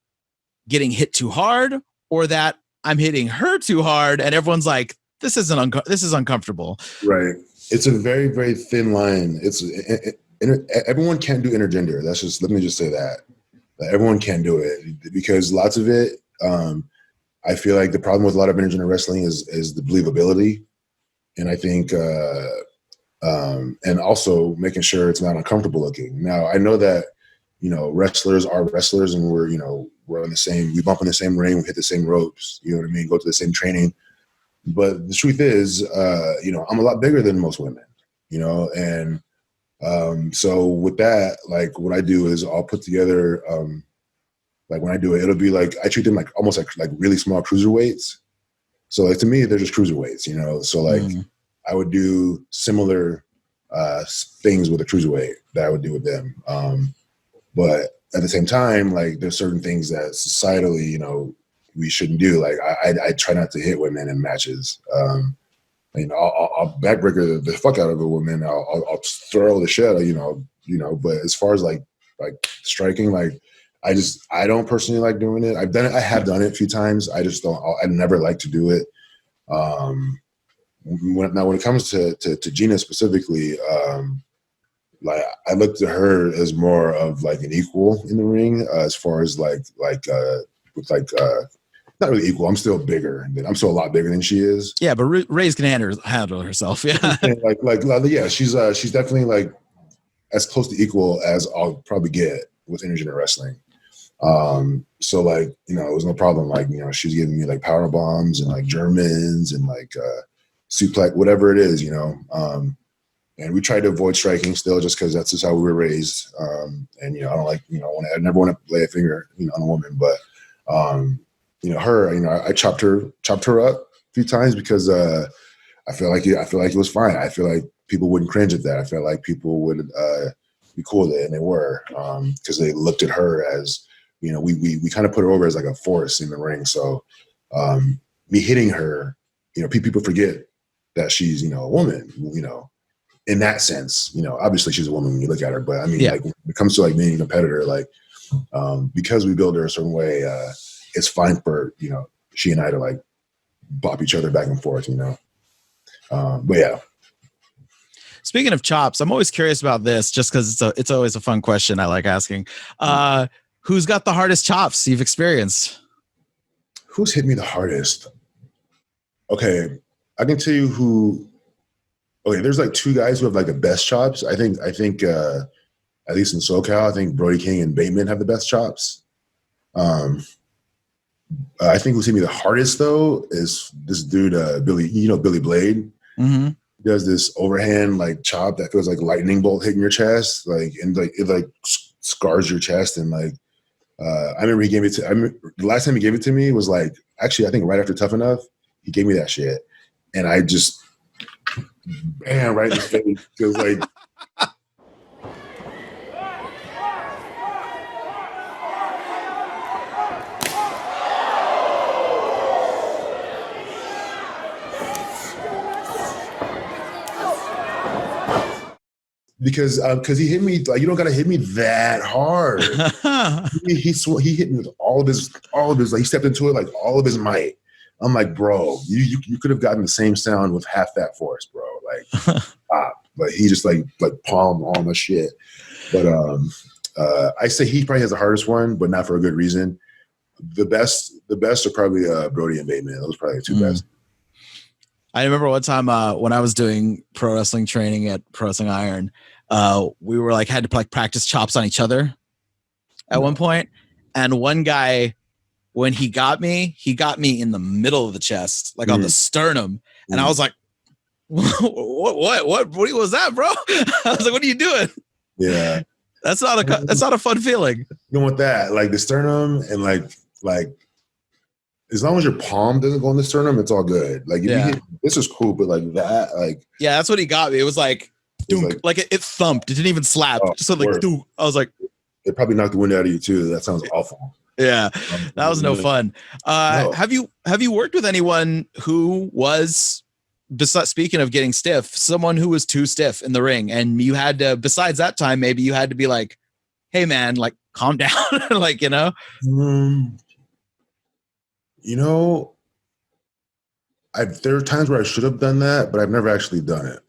S1: getting hit too hard or that I'm hitting her too hard, and everyone's like, this is uncomfortable. Right.
S2: It's a very, very thin line. Everyone can't do intergender. Let me just say that. Everyone can do it, because lots of it, I feel like the problem with a lot of intergender wrestling is the believability. And I think, and also making sure it's not uncomfortable looking. Now, I know that, wrestlers are wrestlers, and we're on the same, we bump in the same ring, we hit the same ropes, you know what I mean? Go to the same training. But the truth is, I'm a lot bigger than most women, and so with that, like, what I do is I'll put together, like, when I do it, it'll be like, I treat them like almost like really small cruiserweights. So, like, to me, they're just cruiserweights, so like I would do similar things with a cruiserweight that I would do with them. But at the same time, like there's certain things that societally, we shouldn't do. Like I try not to hit women in matches. I'll backbreaker the fuck out of a woman. I'll throw the shit, But as far as like striking, like I don't personally like doing it. I've done it. I have done it a few times. I just don't. I never like to do it. When it comes to Gina specifically, like I look to her as more of like an equal in the ring, as far as not really equal. I'm still bigger. I'm still a lot bigger than she is.
S1: Yeah, but Ray's can handle herself. Yeah,
S2: yeah. She's definitely like as close to equal as I'll probably get with intergender wrestling. So like, it was no problem. Like, she's giving me like power bombs and like Germans and like suplex, whatever it is, and we try to avoid striking still, just because that's just how we were raised. And I don't like, I never want to lay a finger, on a woman, but her, I chopped her up a few times because I feel like it was fine. I feel like people wouldn't cringe at that. I felt like people would be cool with it, and they were, because they looked at her as, we kind of put her over as like a force in the ring. So me hitting her, people forget that she's, a woman, in that sense, obviously she's a woman when you look at her, but I mean, like when it comes to like being a competitor, like because we build her a certain way, it's fine for, she and I to like bop each other back and forth, but yeah.
S1: Speaking of chops, I'm always curious about this just because it's always a fun question I like asking. Who's got the hardest chops you've experienced?
S2: Who's hit me the hardest? Okay, I can tell you who. Okay, there's like two guys who have like the best chops. I think at least in SoCal, I think Brody King and Bateman have the best chops. I think who's hit me the hardest though is this dude, Billy. Billy Blade.
S1: Mm-hmm.
S2: He does this overhand like chop that feels like lightning bolt hitting your chest, like and like it like scars your chest, and like I remember he gave it to. The last time he gave it to me was like actually I think right after Tough Enough. He gave me that shit, and I just bam right in the face. Feels like. Because he hit me like you don't gotta hit me that hard. he hit me with all of his like he stepped into it like all of his might. I'm like, bro, you could have gotten the same sound with half that force, bro. Like, but he just like palmed all my shit. But I say he probably has the hardest one, but not for a good reason. The best are probably Brody and Bateman. Those are probably the two best.
S1: I remember one time when I was doing pro wrestling training at Pro Wrestling Iron, we were like had to like practice chops on each other at one point, and one guy, when he got me in the middle of the chest, like on the sternum, and I was like, what was that, bro? I was like, what are you doing?
S2: Yeah,
S1: that's not a fun feeling.
S2: You don't want that, like the sternum, and like as long as your palm doesn't go in the sternum, it's all good. Like if you hit, this is cool, but like that, like
S1: that's what he got me. It was like, like it thumped. It didn't even slap. Just like, I was like,
S2: it probably knocked the wind out of you too. That sounds awful.
S1: Yeah, that was no fun. No. Have you worked with anyone who was, speaking of getting stiff, someone who was too stiff in the ring, and you had to, besides that time, maybe you had to be like, hey man, like calm down, like
S2: there are times where I should have done that, but I've never actually done it.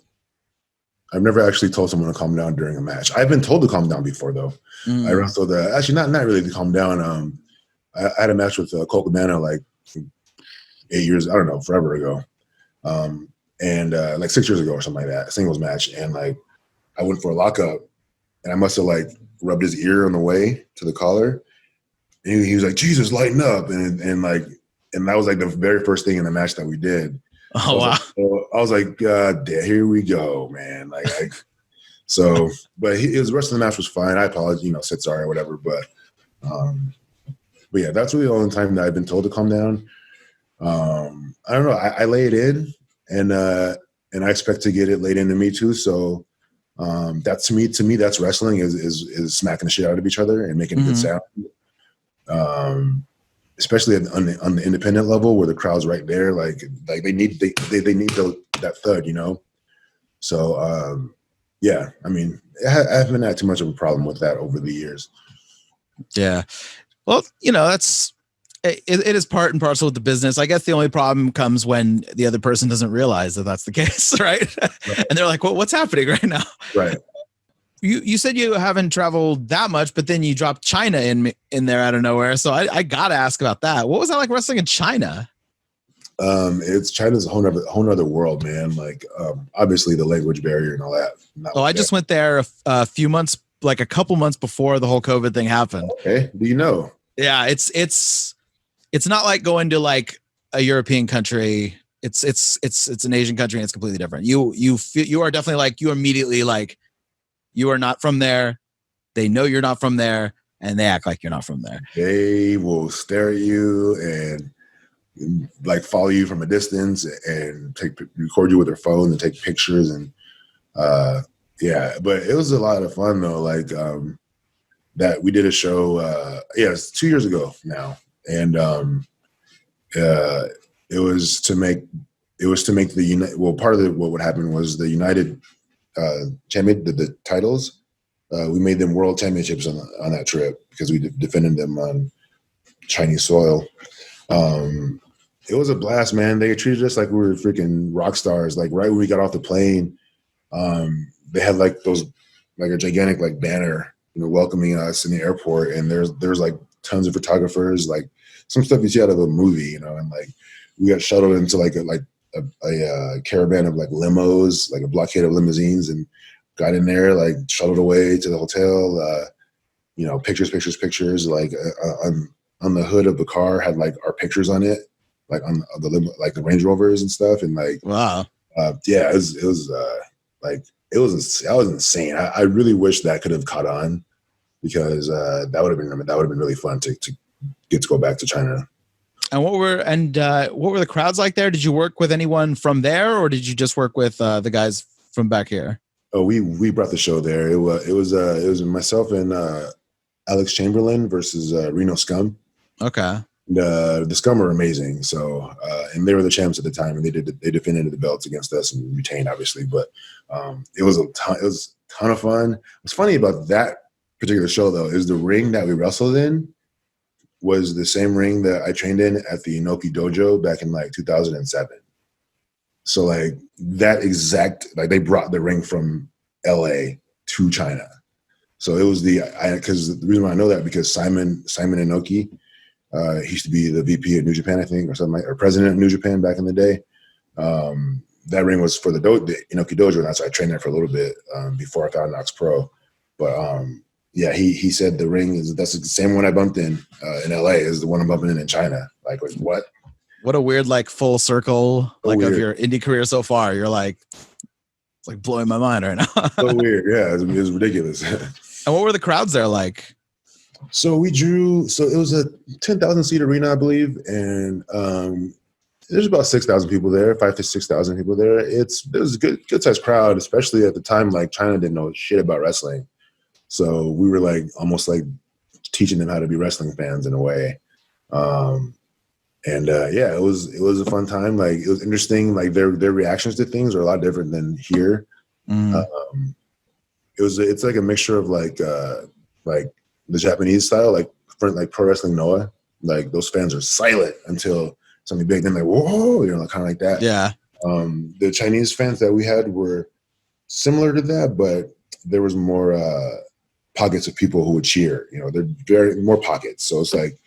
S2: I've never actually told someone to calm down during a match. I've been told to calm down before, though. I wrestled, actually not really to calm down. I had a match with Colt Cabana like 8 years, I don't know, forever ago. And like 6 years ago or something like that, singles match. And like I went for a lockup, and I must have like rubbed his ear on the way to the collar. And he was like, Jesus, lighten up. And that was like the very first thing in the match that we did.
S1: Oh, wow.
S2: I was like, God damn, here we go, man. But his rest of the match was fine. I apologize, said sorry or whatever. But yeah, that's really the only time that I've been told to calm down. I don't know. I lay it in, and I expect to get it laid into me too. So That to me, that's wrestling is smacking the shit out of each other and making a good sound. Especially on the independent level where the crowd's right there, like they need that thud, you know. So yeah, I mean, I haven't had too much of a problem with that over the years.
S1: Yeah, well, you know, it is part and parcel of the business. I guess the only problem comes when the other person doesn't realize that that's the case, right? And they're like, "Well, what's happening right now?"
S2: Right.
S1: You said you haven't traveled that much, but then you dropped China in there out of nowhere. So I gotta ask about that. What was that like wrestling in China?
S2: China's a whole nother world, man. Like obviously the language barrier and all that.
S1: I just went there a few months, like a couple months before the whole COVID thing happened.
S2: Okay, do you know?
S1: Yeah, it's not like going to like a European country. It's an Asian country and it's completely different. You are definitely like, you immediately like, you are not from there. They know you're not from there and they act like you're not from there.
S2: They will stare at you and like follow you from a distance and record you with their phone and take pictures. And yeah, but it was a lot of fun though. Like that we did a show, it's 2 years ago now. And it was to make part of what would happen was the United champion, the titles, we made them world championships on that trip because we defended them on Chinese soil. It was a blast, man. They treated us like we were freaking rock stars. Like right when we got off the plane, they had like a gigantic like banner, you know, welcoming us in the airport. And there's like tons of photographers, like some stuff you see out of a movie, you know, and like we got shuttled into like a caravan of like limos, like a blockade of limousines, and got in there, like shuttled away to the hotel. You know, pictures. Like on the hood of the car had like our pictures on it, like on the limo, like the Range Rovers and stuff. And like,
S1: wow,
S2: yeah, it was insane. I really wish that could have caught on because that would have been really fun to get to go back to China.
S1: And what were the crowds like there? Did you work with anyone from there, or did you just work with the guys from back here?
S2: Oh, we brought the show there. It was myself and Alex Chamberlain versus Reno Scum.
S1: Okay.
S2: The Scum are amazing. So and they were the champs at the time, and they defended the belts against us and retained, obviously. But it was a ton of fun. What's funny about that particular show though is the ring that we wrestled in was the same ring that I trained in at the Inoki Dojo back in like 2007. So like that exact, like they brought the ring from LA to China. So it was because the reason why I know that because Simon Inoki, he used to be the VP of New Japan, I think, or something or president of New Japan back in the day. That ring was for the Inoki Dojo, and that's why I trained there for a little bit before I got Nox Pro. But yeah, he said the ring that's the same one I bumped in LA is the one I'm bumping in China. Like what?
S1: What a weird like full circle
S2: so weird.
S1: Of your indie career so far. You're like, it's like blowing my mind right now.
S2: So weird, yeah, it was ridiculous.
S1: And what were the crowds there like?
S2: So it was a 10,000 seat arena, I believe, and there's about 6,000 people there, 5,000 to 6,000 people there. It was a good sized crowd, especially at the time. Like China didn't know shit about wrestling. So we were like almost like teaching them how to be wrestling fans in a way. Yeah, it was a fun time. Like it was interesting. Like their reactions to things are a lot different than here. It's like a mixture of like the Japanese style, like Pro Wrestling Noah. Like those fans are silent until something big. Then like whoa, you know, kind of like that.
S1: Yeah.
S2: The Chinese fans that we had were similar to that, but there was more pockets of people who would cheer. You know, they're very more pockets. So it's like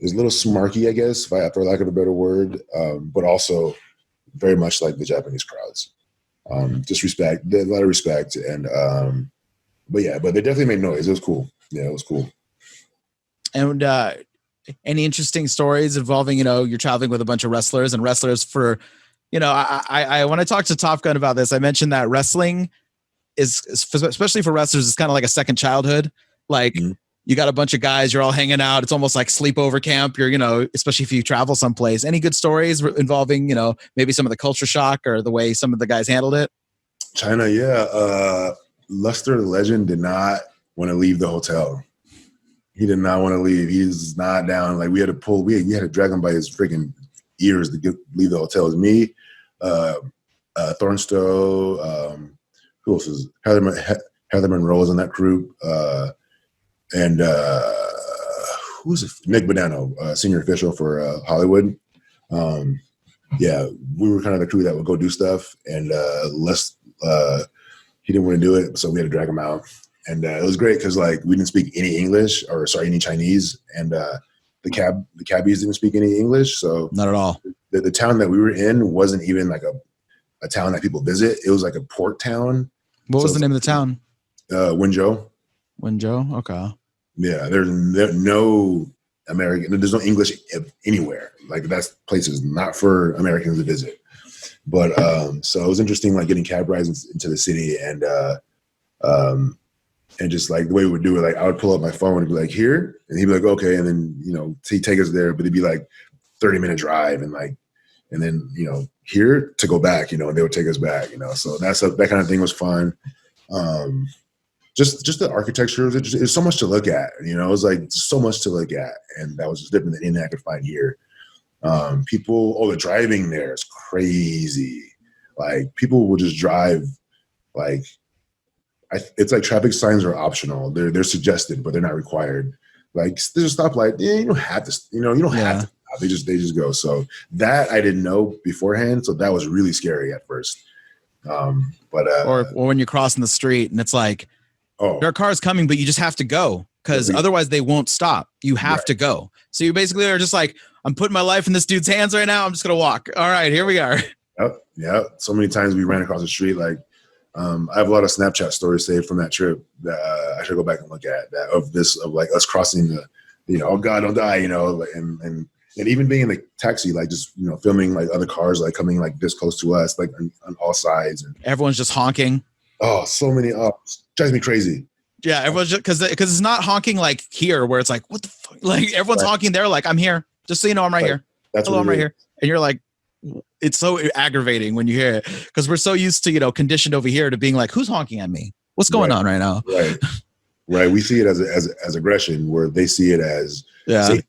S2: it's a little smarky, I guess, for lack of a better word, but also very much like the Japanese crowds. Just respect, a lot of respect, and but they definitely made noise. It was cool. Yeah, it was cool.
S1: And any interesting stories involving, you know, you're traveling with a bunch of wrestlers for, you know, I when I talked to Top Gun about this, I mentioned that wrestling is especially for wrestlers, it's kind of like a second childhood. Like you got a bunch of guys, you're all hanging out. It's almost like sleepover camp. You're, you know, especially if you travel someplace. Any good stories involving, you know, maybe some of the culture shock or the way some of the guys handled it?
S2: China, yeah. Luster the Legend did not want to leave the hotel. He did not want to leave. He's not down. Like we had to drag him by his freaking ears to leave the hotel. It was me, Thornstowe, who else is Heather Monroe was in that group, and who's it? Nick Bonanno, senior official for Hollywood. Yeah, we were kind of the crew that would go do stuff, and he didn't want to do it, so we had to drag him out. And it was great because like we didn't speak any English any Chinese, and the cabbies didn't speak any English. So
S1: not at all.
S2: The town that we were in wasn't even like a town that people visit. It was like a port town.
S1: What was the name of the town?
S2: Wenzhou.
S1: Wenzhou. Okay.
S2: Yeah, there's no American. There's no English anywhere. Like that place is not for Americans to visit. But so it was interesting, like getting cab rides into the city, and just like the way we would do it, like I would pull up my phone and be like, here, and he'd be like, okay, and then he'd take us there, but it'd be like 30-minute drive, and then here to go back, and they would take us back, So that kind of thing was fun. Just the architecture, it's so much to look at, it was like so much to look at, and that was just different than anything I could find here. The driving there is crazy. Like people will just drive like. It's like traffic signs are optional. They're suggested, but they're not required. Like there's a stoplight. Yeah, you don't have to. You don't have to stop. They just go. So that I didn't know beforehand. So that was really scary at first. Or
S1: when you're crossing the street and it's like, there are cars coming, but you just have to go because otherwise they won't stop. You have to go. So you basically are just like, I'm putting my life in this dude's hands right now. I'm just gonna walk. All right, here we are.
S2: Yep. So many times we ran across the street like. I have a lot of Snapchat stories saved from that trip that I should go back and look at of like us crossing the, oh God, don't die, and even being in the taxi, like just, filming like other cars, like coming like this close to us, like on all sides. And
S1: everyone's just honking.
S2: Oh, so many. Drives me crazy.
S1: Yeah. Everyone's just, cause it's not honking like here where it's like, what the fuck? Like everyone's honking there. Like I'm here. Just so you know, I'm right here. Hello, I'm right here. And you're like, it's so aggravating when you hear it because we're so used to, conditioned over here to being like, who's honking at me? What's going on right now?
S2: Right. We see it as aggression where they see it as safety,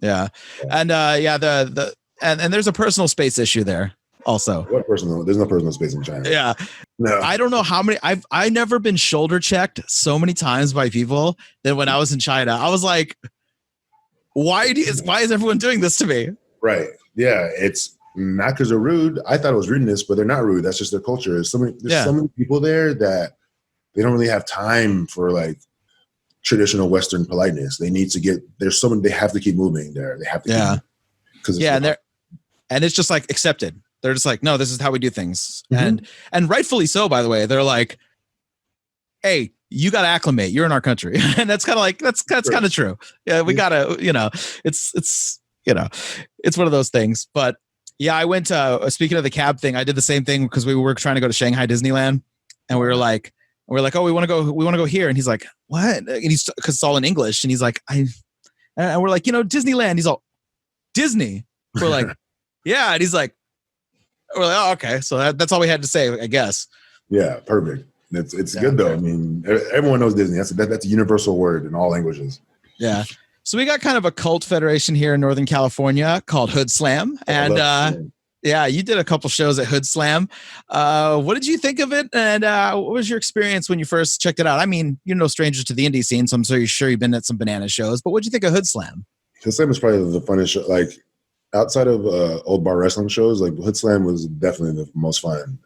S1: Yeah. And and there's a personal space issue there also.
S2: What personal? There's no personal space in China.
S1: Yeah.
S2: No.
S1: I don't know how many I've never been shoulder checked so many times by people than when I was in China. I was like, why is everyone doing this to me?
S2: Right. Yeah, it's not because they're rude. I thought it was rudeness, but they're not rude. That's just their culture. There's so many people there that they don't really have time for like traditional Western politeness. They need to get. There's so many. They have to keep moving there. They have to. And
S1: it's just like accepted. They're just like, no, this is how we do things, and rightfully so. By the way, they're like, hey, you got to acclimate. You're in our country, and that's kind of like that's kind of true. Yeah, we gotta. It's one of those things. But yeah, I went speaking of the cab thing, I did the same thing because we were trying to go to Shanghai Disneyland, and we were like, oh, we want to go here, and he's like, what? And he's because it's all in English, and he's like, and we're like, Disneyland. He's all Disney. We're like, yeah, and he's like, we're like, oh, okay. So that's all we had to say, I guess.
S2: Yeah, perfect. It's good though. I mean, everyone knows Disney. That's a universal word in all languages.
S1: Yeah. So we got kind of a cult federation here in Northern California called Hood Slam. And you did a couple shows at Hood Slam. What did you think of it? And what was your experience when you first checked it out? I mean, you're no stranger to the indie scene, so I'm so sure you've been at some banana shows, but what did you think of Hood Slam?
S2: Hood Slam was probably the funnest show. Like outside of old bar wrestling shows, like Hood Slam was definitely the most fun.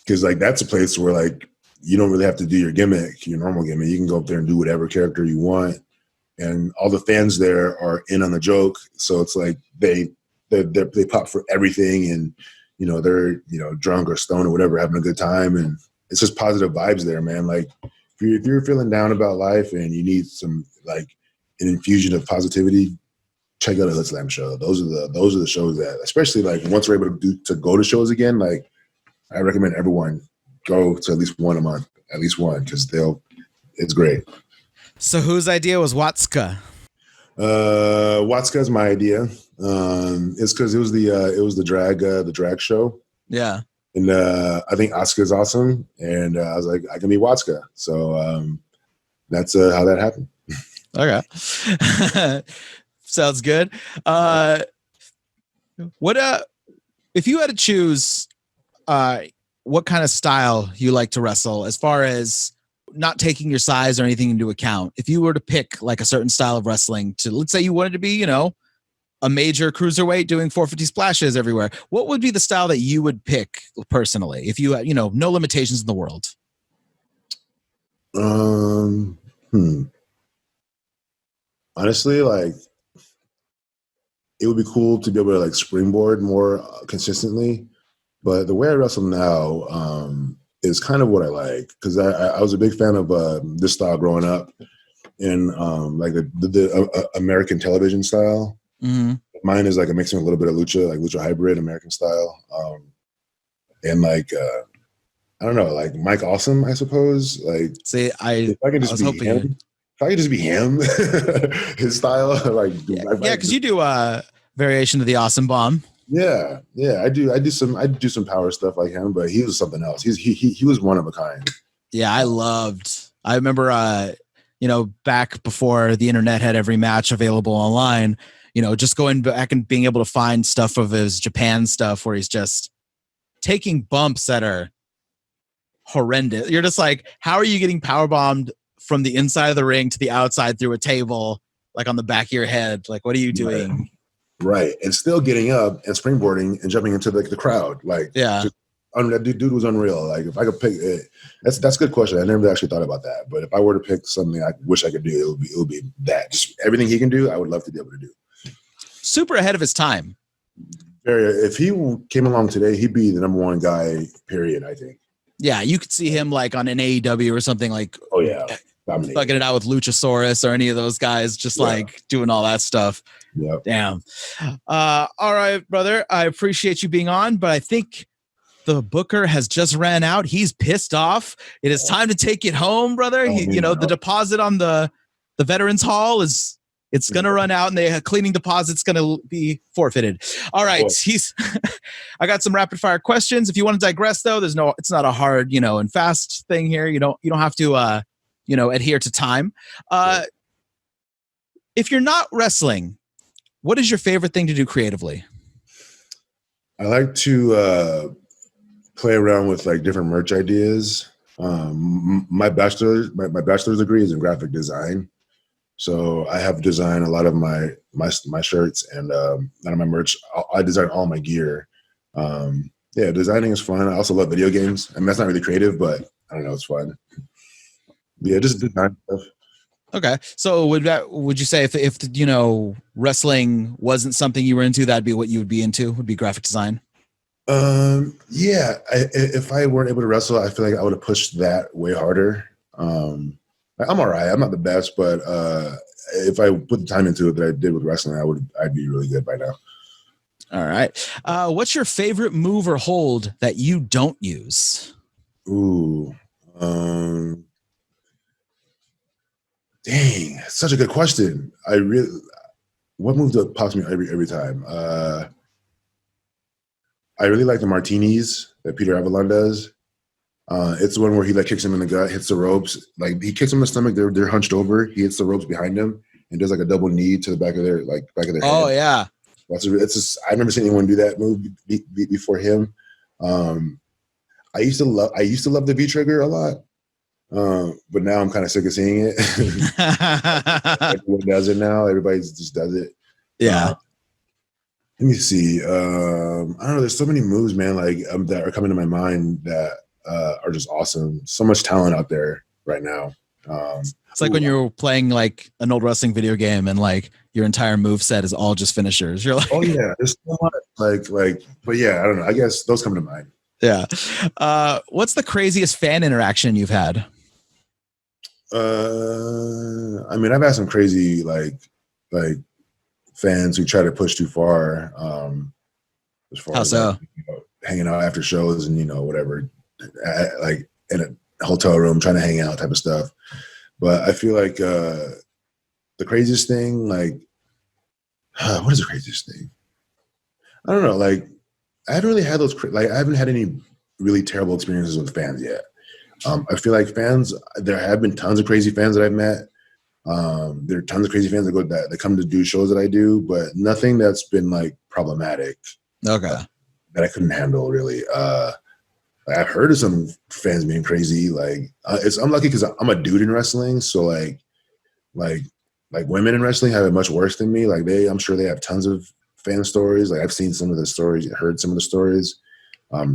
S2: Because like that's a place where like you don't really have to do your gimmick, your normal gimmick. You can go up there and do whatever character you want. And all the fans there are in on the joke, so it's like they pop for everything, and they're drunk or stoned or whatever, having a good time, and it's just positive vibes there, man. Like if you're feeling down about life and you need some like an infusion of positivity, check out a Hood Slam show. Those are the shows that, especially like once we're able to go to shows again, like I recommend everyone go to at least one a month, because it's great.
S1: So whose idea was Watska?
S2: Watska's my idea. It's because it was the drag show.
S1: Yeah.
S2: And I think Asuka's awesome. And I was like, I can be Watsuka. So that's how that happened.
S1: Okay. Sounds good. What if you had to choose what kind of style you like to wrestle, as far as not taking your size or anything into account? If you were to pick like a certain style of wrestling, to let's say you wanted to be, you know, a major cruiserweight doing 450 splashes everywhere, what would be the style that you would pick personally if you had, you know, no limitations in the world?
S2: Honestly, like, it would be cool to be able to like springboard more consistently. But the way I wrestle now is kind of what I like, because I was a big fan of this style growing up in like the American television style.
S1: Mm-hmm.
S2: Mine is like a mixing a little bit of lucha, like lucha hybrid American style, and like I don't know, like Mike Awesome, I suppose. Like,
S1: See,
S2: if I could just be him, if I could just be him, his style, like
S1: yeah, because you do variation of the Awesome Bomb.
S2: Yeah, I do some power stuff like him, but he was something else. He was one of a kind.
S1: Yeah, I remember you know, back before the internet had every match available online, you know, just going back and being able to find stuff of his Japan stuff where he's just taking bumps that are horrendous. You're just like, how are you getting power bombed from the inside of the ring to the outside through a table, like on the back of your head? Like, what are you doing?
S2: Right. And still getting up and springboarding and jumping into the crowd. Like,
S1: yeah.
S2: That dude was unreal. Like, if I could pick it, that's a good question. I never actually thought about that. But if I were to pick something I wish I could do, it would be that. Just everything he can do, I would love to be able to do.
S1: Super ahead of his time.
S2: If he came along today, he'd be the number one guy, period, I think.
S1: Yeah, you could see him like on an AEW or something, like,
S2: oh yeah,
S1: fucking it out with Luchasaurus or any of those guys, just like doing all that stuff.
S2: Yep.
S1: Damn. All right, brother. I appreciate you being on, but I think the booker has just ran out. He's pissed off. It is time to take it home, brother. You know, the deposit on the Veterans Hall it's going to run out, and the cleaning deposit's going to be forfeited. All right. I got some rapid fire questions. If you want to digress though, it's not a hard, you know, and fast thing here. You don't have to, you know, adhere to time. If you're not wrestling, what is your favorite thing to do creatively?
S2: I like to play around with like different merch ideas. My bachelor's degree is in graphic design. So I have designed a lot of my shirts and a lot of my merch. I design all my gear. Designing is fun. I also love video games. I mean, that's not really creative, but I don't know, it's fun. Yeah, just design stuff.
S1: Okay. So would you say if you know, wrestling wasn't something you were into, that'd be what you would be into, would be graphic design?
S2: Yeah. If I weren't able to wrestle, I feel like I would have pushed that way harder. I'm all right. I'm not the best, but if I put the time into it that I did with wrestling, I'd be really good by now.
S1: All right. What's your favorite move or hold that you don't use?
S2: Ooh. Dang, such a good question. What move that pops me every time? I really like the martinis that Peter Avalon does. It's the one where he like kicks him in the gut, hits the ropes. Like he kicks him in the stomach. They're hunched over. He hits the ropes behind him and does like a double knee to the back of their head.
S1: Oh yeah,
S2: I've never seen anyone do that move before him. I used to love the V trigger a lot, but now I'm kind of sick of seeing it. Everyone does it now. Everybody just does it.
S1: Yeah.
S2: Let me see. I don't know. There's so many moves, man. Like that are coming to my mind that are just awesome. So much talent out there right now.
S1: It's like when you're playing like an old wrestling video game and like your entire move set is all just finishers. You're like,
S2: oh yeah, there's so much. But yeah, I don't know. I guess those come to mind.
S1: Yeah. What's the craziest fan interaction you've had?
S2: I mean, I've had some crazy like fans who try to push too far. As far
S1: How
S2: as
S1: so?
S2: like, hanging out after shows and whatever, like in a hotel room trying to hang out type of stuff. But I feel like the craziest thing, like, what is the craziest thing? I don't know. Like, I haven't really had those. Like, I haven't had any really terrible experiences with fans yet. I feel like fans, there have been tons of crazy fans that I've met. There are tons of crazy fans that come to do shows that I do, but nothing that's been like problematic.
S1: Okay.
S2: That I couldn't handle really. I've heard of some fans being crazy. Like I'm lucky because I'm a dude in wrestling, so like women in wrestling have it much worse than me. Like I'm sure they have tons of fan stories. Like I've seen some of the stories, heard some of the stories,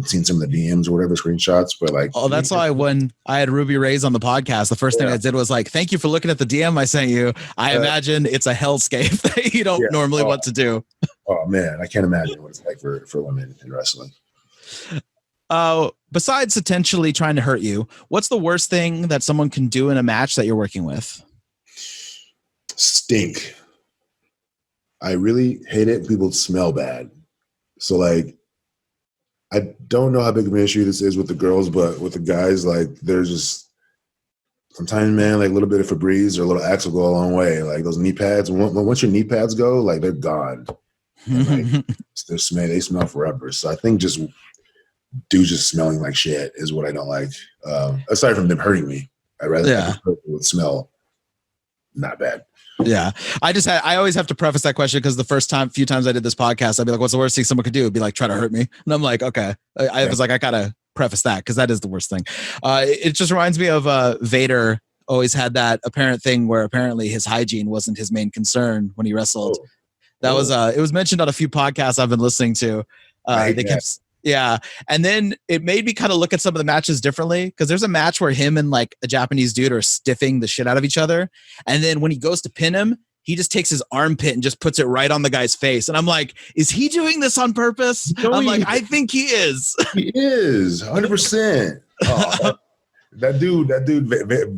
S2: seen some of the DMs or whatever screenshots. But like,
S1: oh, that's why when I had Ruby Ray's on the podcast, the first thing I did was like, "Thank you for looking at the DM I sent you. I imagine it's a hellscape that you don't normally want to do."
S2: Oh man, I can't imagine what it's like for women in wrestling.
S1: Besides potentially trying to hurt you, what's the worst thing that someone can do in a match that you're working with?
S2: Stink. I really hate it when people smell bad. So like, I don't know how big of an issue this is with the girls, but with the guys, like there's just sometimes, man, like a little bit of Febreze or a little Axe will go a long way. Like those knee pads, once your knee pads go, like they're gone. And, like, they smell forever. So I think just dudes just smelling like shit is what I don't like. Aside from them hurting me, I'd rather it would smell not bad.
S1: Yeah. I always have to preface that question because the few times I did this podcast, I'd be like, what's the worst thing someone could do? It'd be like, try to hurt me. And I'm like, okay. I was like, I gotta preface that because that is the worst thing. It just reminds me of Vader always had that apparent thing where apparently his hygiene wasn't his main concern when he wrestled. It was mentioned on a few podcasts I've been listening to. Yeah. And then it made me kind of look at some of the matches differently because there's a match where him and like a Japanese dude are stiffing the shit out of each other. And then when he goes to pin him, he just takes his armpit and just puts it right on the guy's face. And I'm like, is he doing this on purpose? I'm like, I think he is.
S2: He is 100%. Oh, that dude,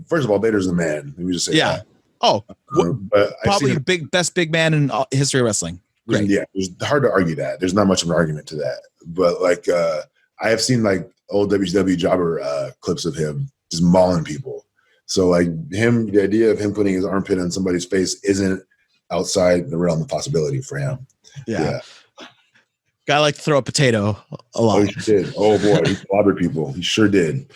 S2: first of all, Vader's the man. Let me just say that.
S1: Oh,
S2: but
S1: probably the best big man in history of wrestling. Great.
S2: Yeah, it's hard to argue that. There's not much of an argument to that. But like, I have seen like old WCW jobber clips of him just mauling people. So like the idea of him putting his armpit on somebody's face isn't outside the realm of possibility for him.
S1: Yeah. Guy liked to throw a potato a lot.
S2: Oh, he did. Oh boy, he clobbered people. He sure did.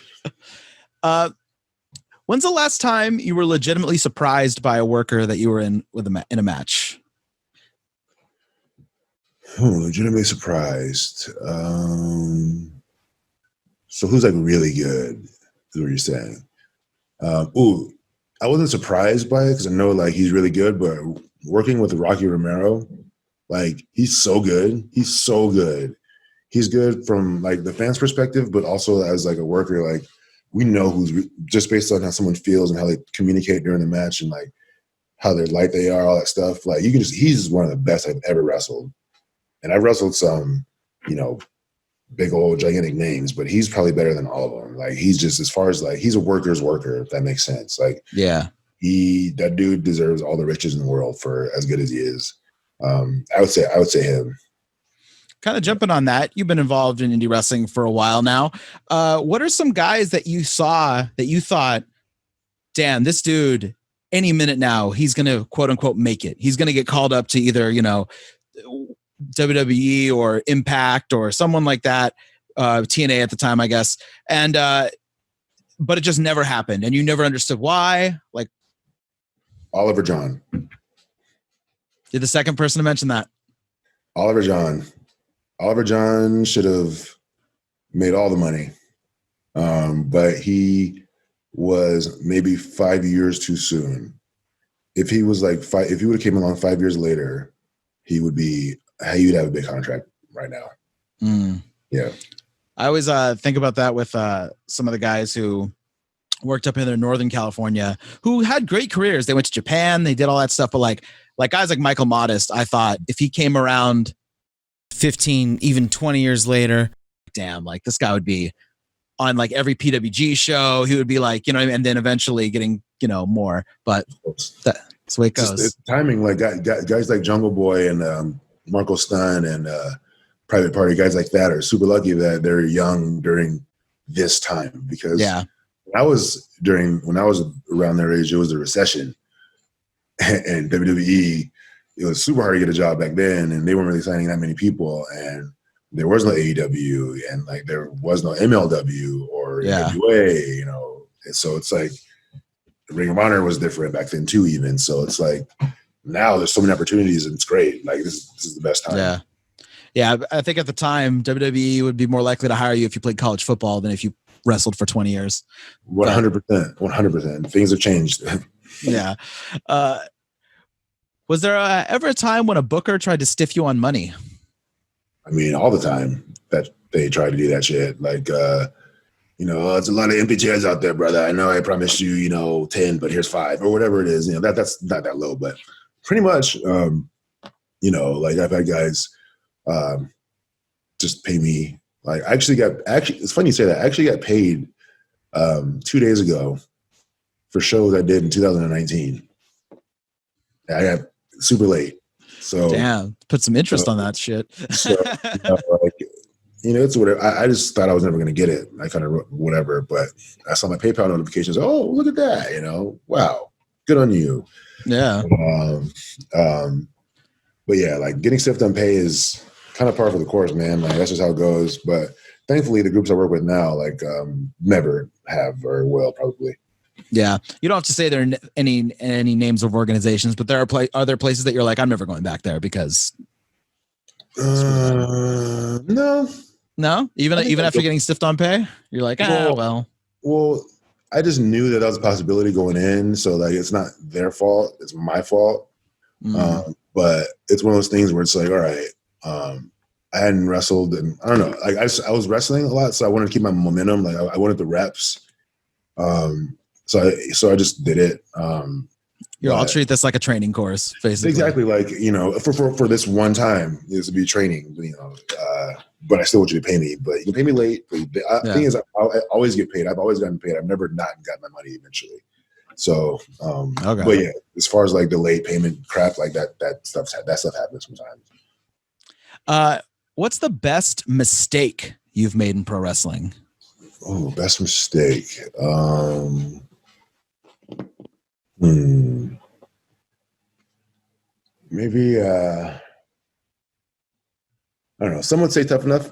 S1: When's the last time you were legitimately surprised by a worker that you were in a match?
S2: Legitimately surprised. So who's like really good is what you're saying. I wasn't surprised by it because I know like he's really good, but working with Rocky Romero, like he's so good. He's so good. He's good from like the fans' perspective, but also as like a worker, like we know who's just based on how someone feels and how they communicate during the match and like how their light they are, all that stuff. Like he's one of the best I've ever wrestled. And I've wrestled some, big old gigantic names, but he's probably better than all of them. Like he's just, as far as like, he's a worker's worker, if that makes sense. Like,
S1: yeah,
S2: that dude deserves all the riches in the world for as good as he is. I would say him.
S1: Kind of jumping on that. You've been involved in indie wrestling for a while now. What are some guys that you saw that you thought, damn, this dude, any minute now, he's going to quote unquote make it. He's going to get called up to either, WWE or Impact or someone like that, TNA at the time, I guess. And, but it just never happened. And you never understood why. Like
S2: Oliver John.
S1: You're the second person to mention that.
S2: Oliver John should have made all the money. But he was maybe 5 years too soon. If he was like if he would have came along 5 years later, you'd have a big contract right now. Yeah.
S1: I always think about that with some of the guys who worked up in Northern California who had great careers. They went to Japan, they did all that stuff. But like guys like Michael Modest, I thought if he came around 15, even 20 years later, damn, like this guy would be on like every PWG show. He would be like, and then eventually getting, more. But that's the way it goes.
S2: It's timing. Like guys like Jungle Boy and Marco Stunt and Private Party, guys like that are super lucky that they're young during this time because when I was around their age, it was the recession and WWE, it was super hard to get a job back then and they weren't really signing that many people. And there was no AEW and like there was no MLW or NWA, you know. And so it's like Ring of Honor was different back then too, even. So it's like now there's so many opportunities and it's great. Like this is the best time.
S1: Yeah. Yeah. I think at the time WWE would be more likely to hire you if you played college football than if you wrestled for 20 years.
S2: 100%. Things have changed.
S1: Yeah. Was there ever a time when a booker tried to stiff you on money?
S2: I mean, all the time that they try to do that shit. Like, you know, it's a lot of empty chairs out there, brother. I know I promised you, you know, 10, but here's 5 or whatever it is. You know, that's not that low, but pretty much, you know, like I've had guys just pay me. Like actually, it's funny you say that. I actually got paid 2 days ago for shows I did in 2019. I got super late. So
S1: damn, put some interest on that shit.
S2: So, you know, it's whatever. I just thought I was never going to get it. I kind of whatever, but I saw my PayPal notifications. Oh, look at that! You know, wow, good on you.
S1: Yeah.
S2: But yeah, like getting stiffed on pay is kind of par for the course, man. Like that's just how it goes. But thankfully, the groups I work with now, like, never have or will probably.
S1: Yeah, you don't have to say there are any names of organizations, but there are there places that you're like, I'm never going back there because.
S2: No.
S1: Even after getting stiffed on pay, you're like, well.
S2: I just knew that was a possibility going in, so like it's not their fault, it's my fault. But it's one of those things where it's like, all right, I hadn't wrestled, and I don't know, like I was wrestling a lot, so I wanted to keep my momentum. Like I wanted the reps. So I just did it.
S1: I'll treat this like a training course, basically. Exactly,
S2: like, you know, for this one time, this would be training, you know. But I still want you to pay me. But you can pay me late. But the thing is, I always get paid. I've always gotten paid. I've never not gotten my money eventually. So, okay. But yeah, as far as like the late payment crap, like that stuff happens sometimes.
S1: What's the best mistake you've made in pro wrestling?
S2: Oh, best mistake. Maybe I don't know. Some would say Tough Enough,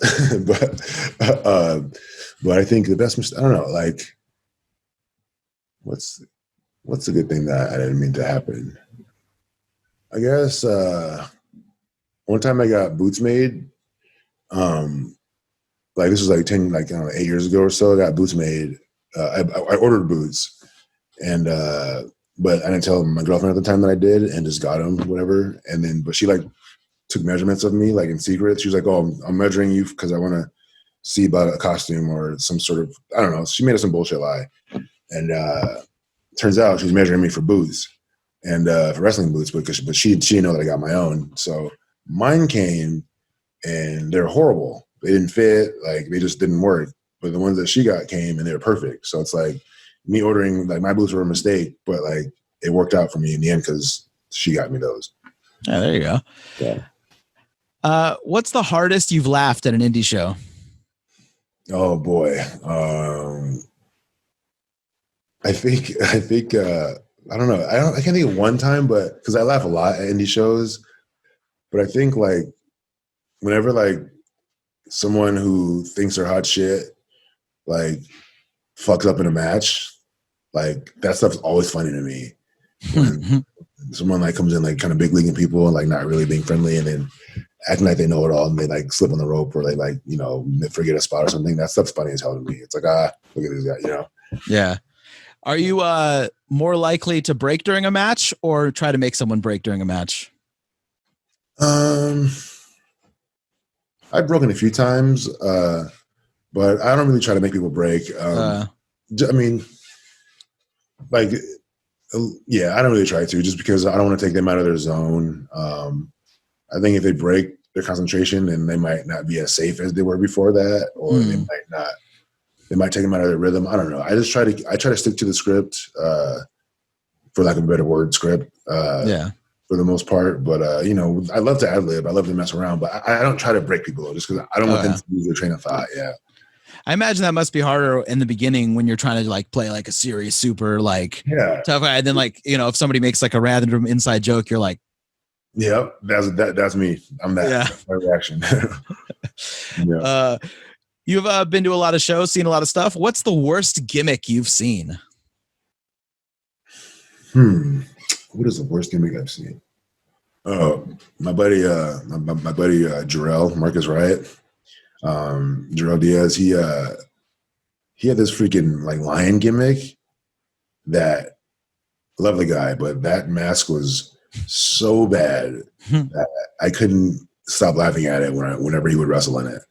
S2: but I think the best mistake. I don't know. Like, what's a good thing that I didn't mean to happen? I guess one time I got boots made. Like this was like 8 years ago or so. I got boots made. I ordered boots, and but I didn't tell my girlfriend at the time that I did, and just got them, whatever. And then, but she like took measurements of me, like in secret. She was like, "Oh, I'm measuring you because I want to see about a costume or some sort of, I don't know." She made us some bullshit lie, and turns out she was measuring me for boots and for wrestling boots, but she didn't know that I got my own. So mine came, and they're horrible. They didn't fit, like they just didn't work. But the ones that she got came and they were perfect. So it's like me ordering, like my boots were a mistake, but like it worked out for me in the end because she got me those.
S1: Yeah, there you go.
S2: Yeah.
S1: What's the hardest you've laughed at an indie show?
S2: Oh boy. I think I don't know. I can't think of one time, but because I laugh a lot at indie shows, but I think like whenever like someone who thinks they're hot shit like fucks up in a match, like that stuff's always funny to me. When someone like comes in like kind of big leaguing people and like not really being friendly and then acting like they know it all and they like slip on the rope or they like, you know, forget a spot or something. That stuff's funny as hell to me. It's like, look at this guy, you know?
S1: Yeah. Are you more likely to break during a match or try to make someone break during a match?
S2: I've broken a few times, but I don't really try to make people break. I mean, like, yeah, I don't really try to just because I don't want to take them out of their zone. I think if they break their concentration, then they might not be as safe as they were before that, or they might take them out of their rhythm. I don't know. I try to stick to the script, for lack of a better word, script. For the most part, but you know, I love to ad lib. I love to mess around, but I don't try to break people just because I don't want them to lose their train of thought. Yeah,
S1: I imagine that must be harder in the beginning when you're trying to like play like a serious, super like tough guy. And then like, you know, if somebody makes like a random inside joke, you're like,
S2: Yep, that's me. I'm that.
S1: Yeah.
S2: That's my reaction. Yeah.
S1: You've been to a lot of shows, seen a lot of stuff. What's the worst gimmick you've seen?
S2: What is the worst gimmick I've seen? Oh, my buddy, my buddy Jarrell Marcus Riot, Jarrell Diaz. He had this freaking like lion gimmick that lovely guy, but that mask was so bad that I couldn't stop laughing at it whenever he would wrestle in it.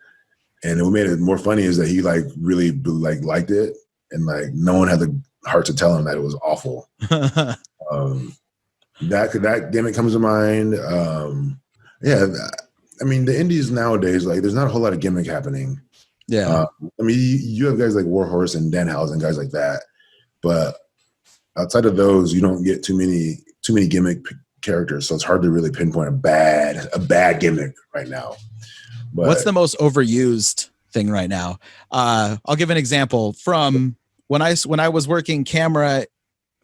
S2: And what made it more funny is that he like really like liked it, and like no one had the heart to tell him that it was awful. That gimmick comes to mind. Yeah, I mean the indies nowadays, like there's not a whole lot of gimmick happening.
S1: Yeah,
S2: I mean you have guys like Warhorse and Danhausen and guys like that, but outside of those, you don't get too many gimmick characters, so it's hard to really pinpoint a bad gimmick right now. But
S1: what's the most overused thing right now? I'll give an example from when I was working camera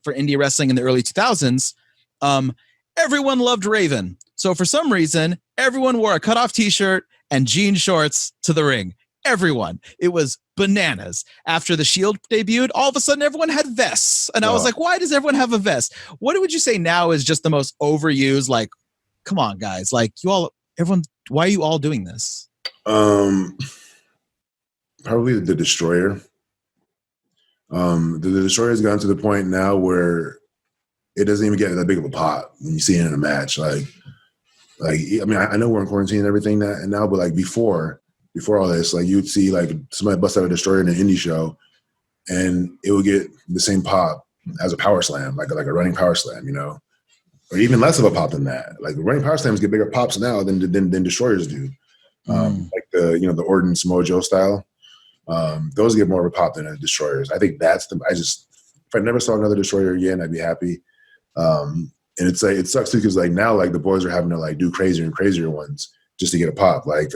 S1: for indie wrestling in the early 2000s. Everyone loved Raven, so for some reason, everyone wore a cutoff T-shirt and jean shorts to the ring. Everyone. It was bananas. After the Shield debuted, all of a sudden everyone had vests. And I was like, why does everyone have a vest? What would you say now is just the most overused? Like, come on, guys. Like everyone, why are you all doing this?
S2: Probably the Destroyer. The Destroyer's gone to the point now where it doesn't even get that big of a pop when you see it in a match. Like I mean, I know we're in quarantine and everything now, but like before all this, like you'd see like somebody bust out a Destroyer in an indie show and it would get the same pop as a power slam, like a running power slam, you know, or even less of a pop than that. Like running power slams get bigger pops now than Destroyers do. Like the Orton's Mojo style. Those get more of a pop than a Destroyers. I think if I never saw another Destroyer again, I'd be happy. And it's like, it sucks too, because like now, like the boys are having to like do crazier and crazier ones just to get a pop. Like,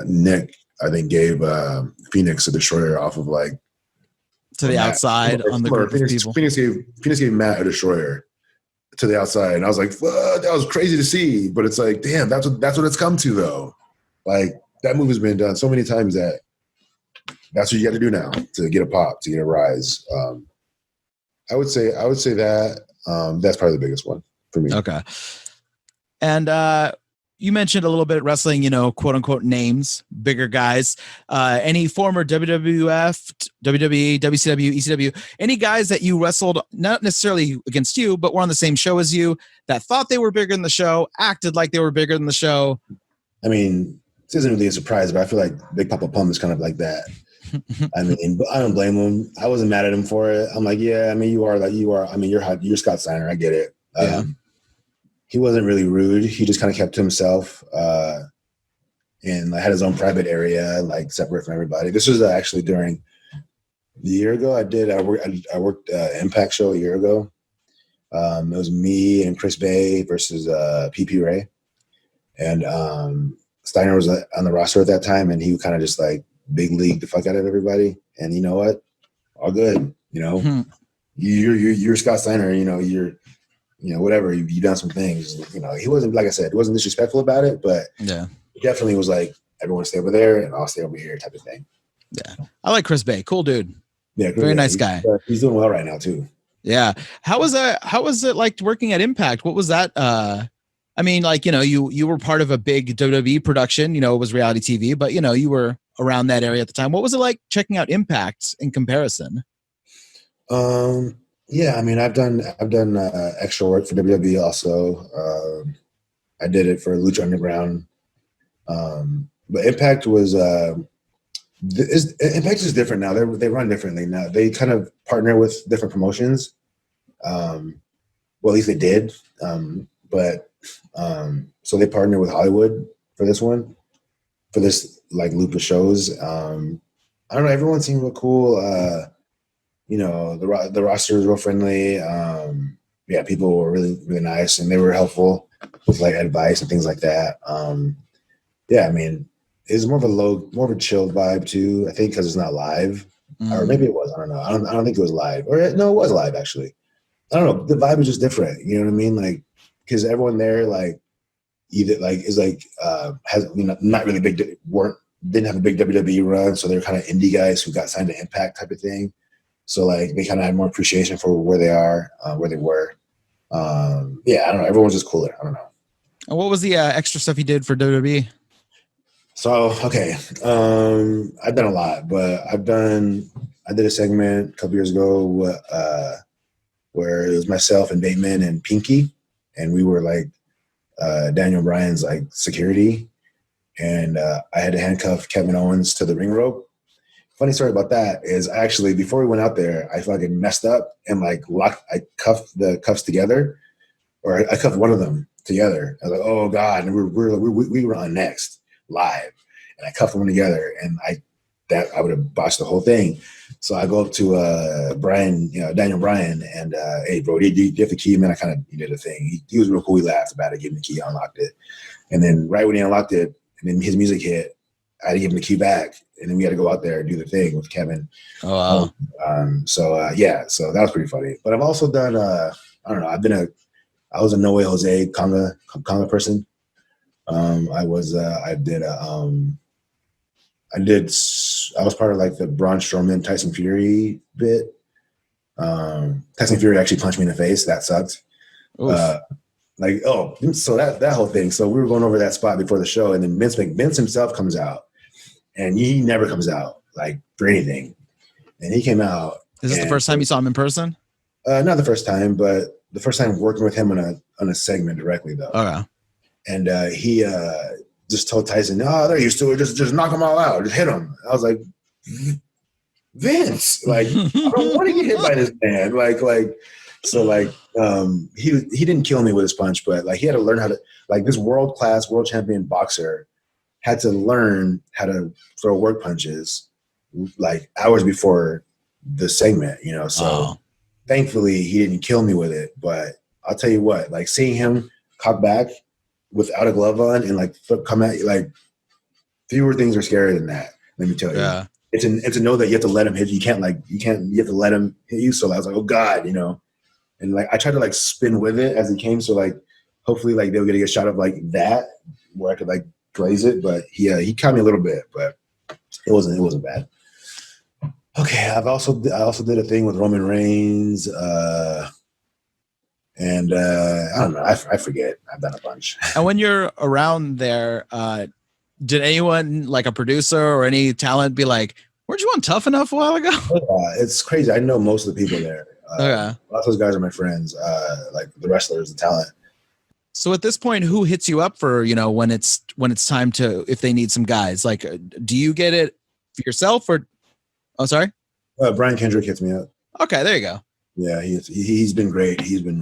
S2: Nick, I think, gave Phoenix a Destroyer off of like
S1: to the outside on the group of people.
S2: Phoenix gave Matt a Destroyer to the outside, and I was like, that was crazy to see. But it's like, damn, that's what it's come to though. Like that move has been done so many times that that's what you got to do now to get a pop, to get a rise. I would say that that's probably the biggest one for me.
S1: Okay, and you mentioned a little bit wrestling, quote unquote names, bigger guys. Any former WWF, WWE, WCW, ECW, any guys that you wrestled, not necessarily against you, but were on the same show as you, that thought they were bigger than the show, acted like they were bigger than the show?
S2: I mean, this isn't really a surprise, but I feel like Big Papa Pump is kind of like that. I mean, but I don't blame him. I wasn't mad at him for it. I'm like, yeah, I mean, you are. I mean, you're Scott Steiner. I get it.
S1: Yeah.
S2: He wasn't really rude. He just kind of kept to himself, and had his own private area, like separate from everybody. This was actually during the year ago. I worked Impact show a year ago. It was me and Chris Bay versus PP Ray, and Steiner was on the roster at that time, and he kind of just like big league the fuck out of everybody. And you know what? All good. You're Scott Steiner. You're whatever, you've done some things. He wasn't, like I said, he wasn't disrespectful about it, but
S1: yeah,
S2: he definitely was like, everyone stay over there and I'll stay over here type of thing.
S1: Yeah. I like Chris Bay. Cool dude.
S2: Yeah.
S1: Very nice guy.
S2: He's doing well right now too.
S1: Yeah. How was it like working at Impact? What was that? I mean, like, you were part of a big WWE production, it was reality TV, but you were around that area at the time. What was it like checking out Impact in comparison?
S2: Yeah, I mean, I've done extra work for WWE also. I did it for Lucha Underground, but Impact was Impact is different now. They run differently now. They kind of partner with different promotions. Well, at least they did. So they partner with Hollywood for this one, for this like loop of shows. I don't know. Everyone seemed real cool. The roster was real friendly. Yeah, people were really, really nice, and they were helpful with like advice and things like that. Yeah, I mean, it's more of a chilled vibe too. I think because it's not live, or maybe it was. I don't know. I don't think it was live. Or no, it was live actually. I don't know. The vibe was just different. You know what I mean? Like because everyone there like either like is like has not really big didn't have a big WWE run, so they're kind of indie guys who got signed to Impact type of thing. So like they kind of had more appreciation for where they are, where they were. Yeah, I don't know. Everyone's just cooler. I don't know.
S1: And what was the extra stuff you did for WWE?
S2: So okay, I've done a lot, but I did a segment a couple years ago where it was myself and Bateman and Pinky, and we were like Daniel Bryan's like security, and I had to handcuff Kevin Owens to the ring rope. Funny story about that is actually before we went out there, I fucking messed up and like I cuffed the cuffs together, or I cuffed one of them together. I was like, oh God, and we were on Next live, and I cuffed them together, and I would have botched the whole thing. So I go up to Brian, Daniel Bryan, and hey, bro, do you have the key? Man, I kind of did a thing. He was real cool. He laughed about it, gave him the key, unlocked it, and then right when he unlocked it, and then his music hit, I had to give him the key back, and then we had to go out there and do the thing with Kevin.
S1: Oh wow!
S2: So that was pretty funny. But I've also done I don't know. I was a No Way Jose conga person. I was part of like the Braun Strowman Tyson Fury bit. Tyson Fury actually punched me in the face. That sucked. So that whole thing. So we were going over that spot before the show, and then Vince himself comes out, and he never comes out like for anything. And he came out.
S1: Is this the first time you saw him in person?
S2: Not the first time, but the first time working with him on a segment directly though.
S1: Okay.
S2: And he just told Tyson, "Oh, they're used to it. Just knock them all out. Just hit them." I was like, Vince, like I don't want to get hit by this man. He didn't kill me with his punch, but like he had to learn how to, like, this world champion boxer had to learn how to throw work punches like hours before the segment, So thankfully he didn't kill me with it. But I'll tell you what, like seeing him cock back without a glove on and like come at you, like fewer things are scarier than that. Let me tell you.
S1: Yeah.
S2: It's to know that you have to let him hit you. You have to let him hit you. So I was like, oh God, and like I tried to like spin with it as he came. So like hopefully like they were getting a shot of like that where I could like glaze it. But he caught me a little bit, but it wasn't bad. Okay, I also did a thing with Roman Reigns, and I don't know, I forget. I've done a bunch.
S1: And when you're around there, did anyone, like a producer or any talent, be like, "Weren't you on Tough Enough a while ago?"
S2: It's crazy. I know most of the people there. A lot of those guys are my friends, like the wrestlers, the talent.
S1: So at this point, who hits you up for, when it's time to, if they need some guys? Like, do you get it for yourself or? Oh, sorry.
S2: Brian Kendrick hits me up.
S1: Okay, there you go.
S2: Yeah, he's been great. He's been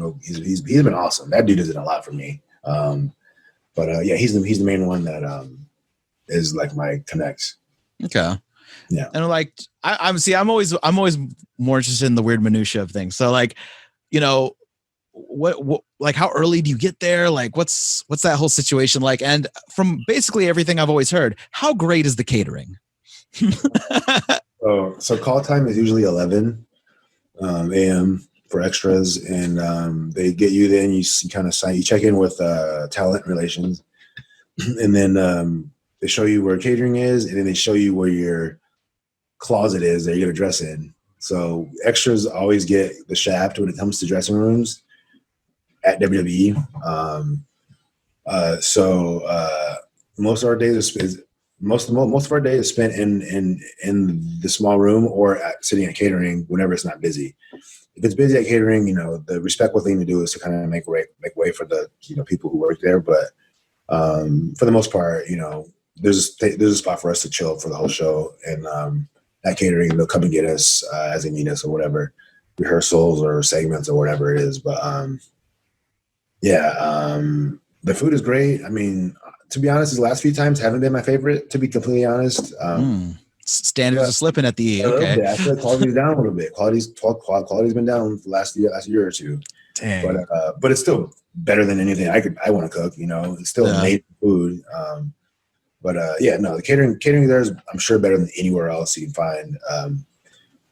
S2: awesome. That dude has done a lot for me. But yeah, he's the main one that is like my connect.
S1: Okay.
S2: Yeah.
S1: And like I'm always more interested in the weird minutia of things. So like, what like how early do you get there? Like what's that whole situation like? And from basically everything I've always heard, how great is the catering?
S2: So call time is usually 11 a.m. for extras, and they get you then. You kind of you check in with talent relations, and then they show you where catering is, and then they show you where your closet is that you're gonna dress in. So extras always get the shaft when it comes to dressing rooms at WWE. Most of our days most of our day is spent in the small room or sitting at catering whenever it's not busy. If it's busy at catering, the respectful thing to do is to kind of make way for the people who work there. But for the most part, there's a spot for us to chill for the whole show, and at catering they'll come and get us as they need us or whatever, rehearsals or segments or whatever it is. But the food is great. I mean, to be honest, these last few times haven't been my favorite, to be completely honest.
S1: Standards are slipping at the E. Okay.
S2: I feel like quality's down a little bit. Quality's been down the last year or two.
S1: Dang.
S2: But it's still better than anything I want to cook. It's still made food. The catering there is, I'm sure, better than anywhere else you can find.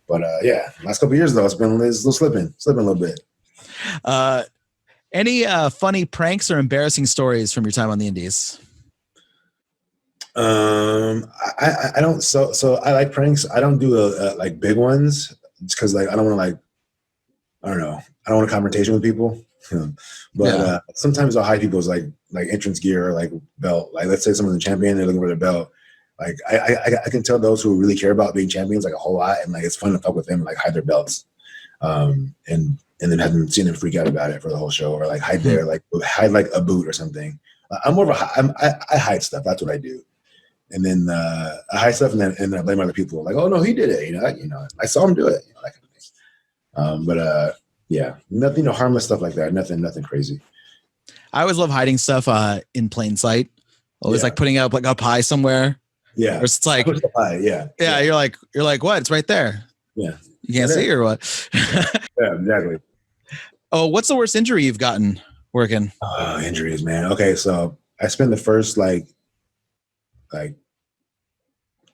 S2: Last couple of years though, it's been a little slipping a little bit.
S1: Any funny pranks or embarrassing stories from your time on the Indies?
S2: I don't. So I like pranks. I don't do like big ones because like I don't want to like I don't know. I don't want a confrontation with people. But sometimes I'll hide people's like entrance gear or like belt. Like let's say someone's a champion, they're looking for their belt. Like I can tell those who really care about being champions like a whole lot, and like it's fun to fuck with them, like hide their belts, and then have them seen them freak out about it for the whole show, or like hide their like a boot or something. I'm more of I hide stuff. That's what I do, and then I hide stuff, and then I blame other people. Like, oh no, he did it. I saw him do it. That kind of thing. But yeah, nothing, harmless stuff like that. Nothing crazy.
S1: I always love hiding stuff in plain sight. Always like putting up like up high somewhere.
S2: Yeah,
S1: or it's like
S2: yeah.
S1: You're like what? It's right there.
S2: Yeah,
S1: you can't see or what?
S2: Yeah, exactly.
S1: Oh, what's the worst injury you've gotten working?
S2: Oh, injuries, man. Okay, so I spent the first like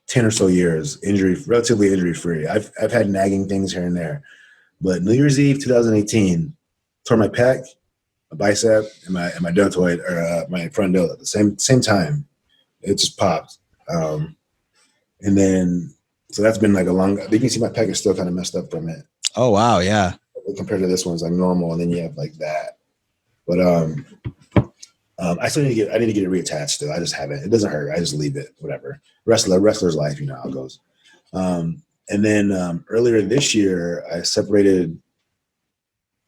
S2: 10 or so years relatively injury free. I've had nagging things here and there, but New Year's Eve 2018 tore my pec, my bicep, and my deltoid or my front delt at the same time. It just popped. And then, so that's been like a long, you can see my pec is still kind of messed up from it.
S1: Oh, wow. Yeah.
S2: Compared to this one, it's like normal. And then you have like that. But, I still need to get it reattached still. I just haven't, it doesn't hurt. I just leave it, whatever. Wrestler's life, how it goes. And then, earlier this year, I separated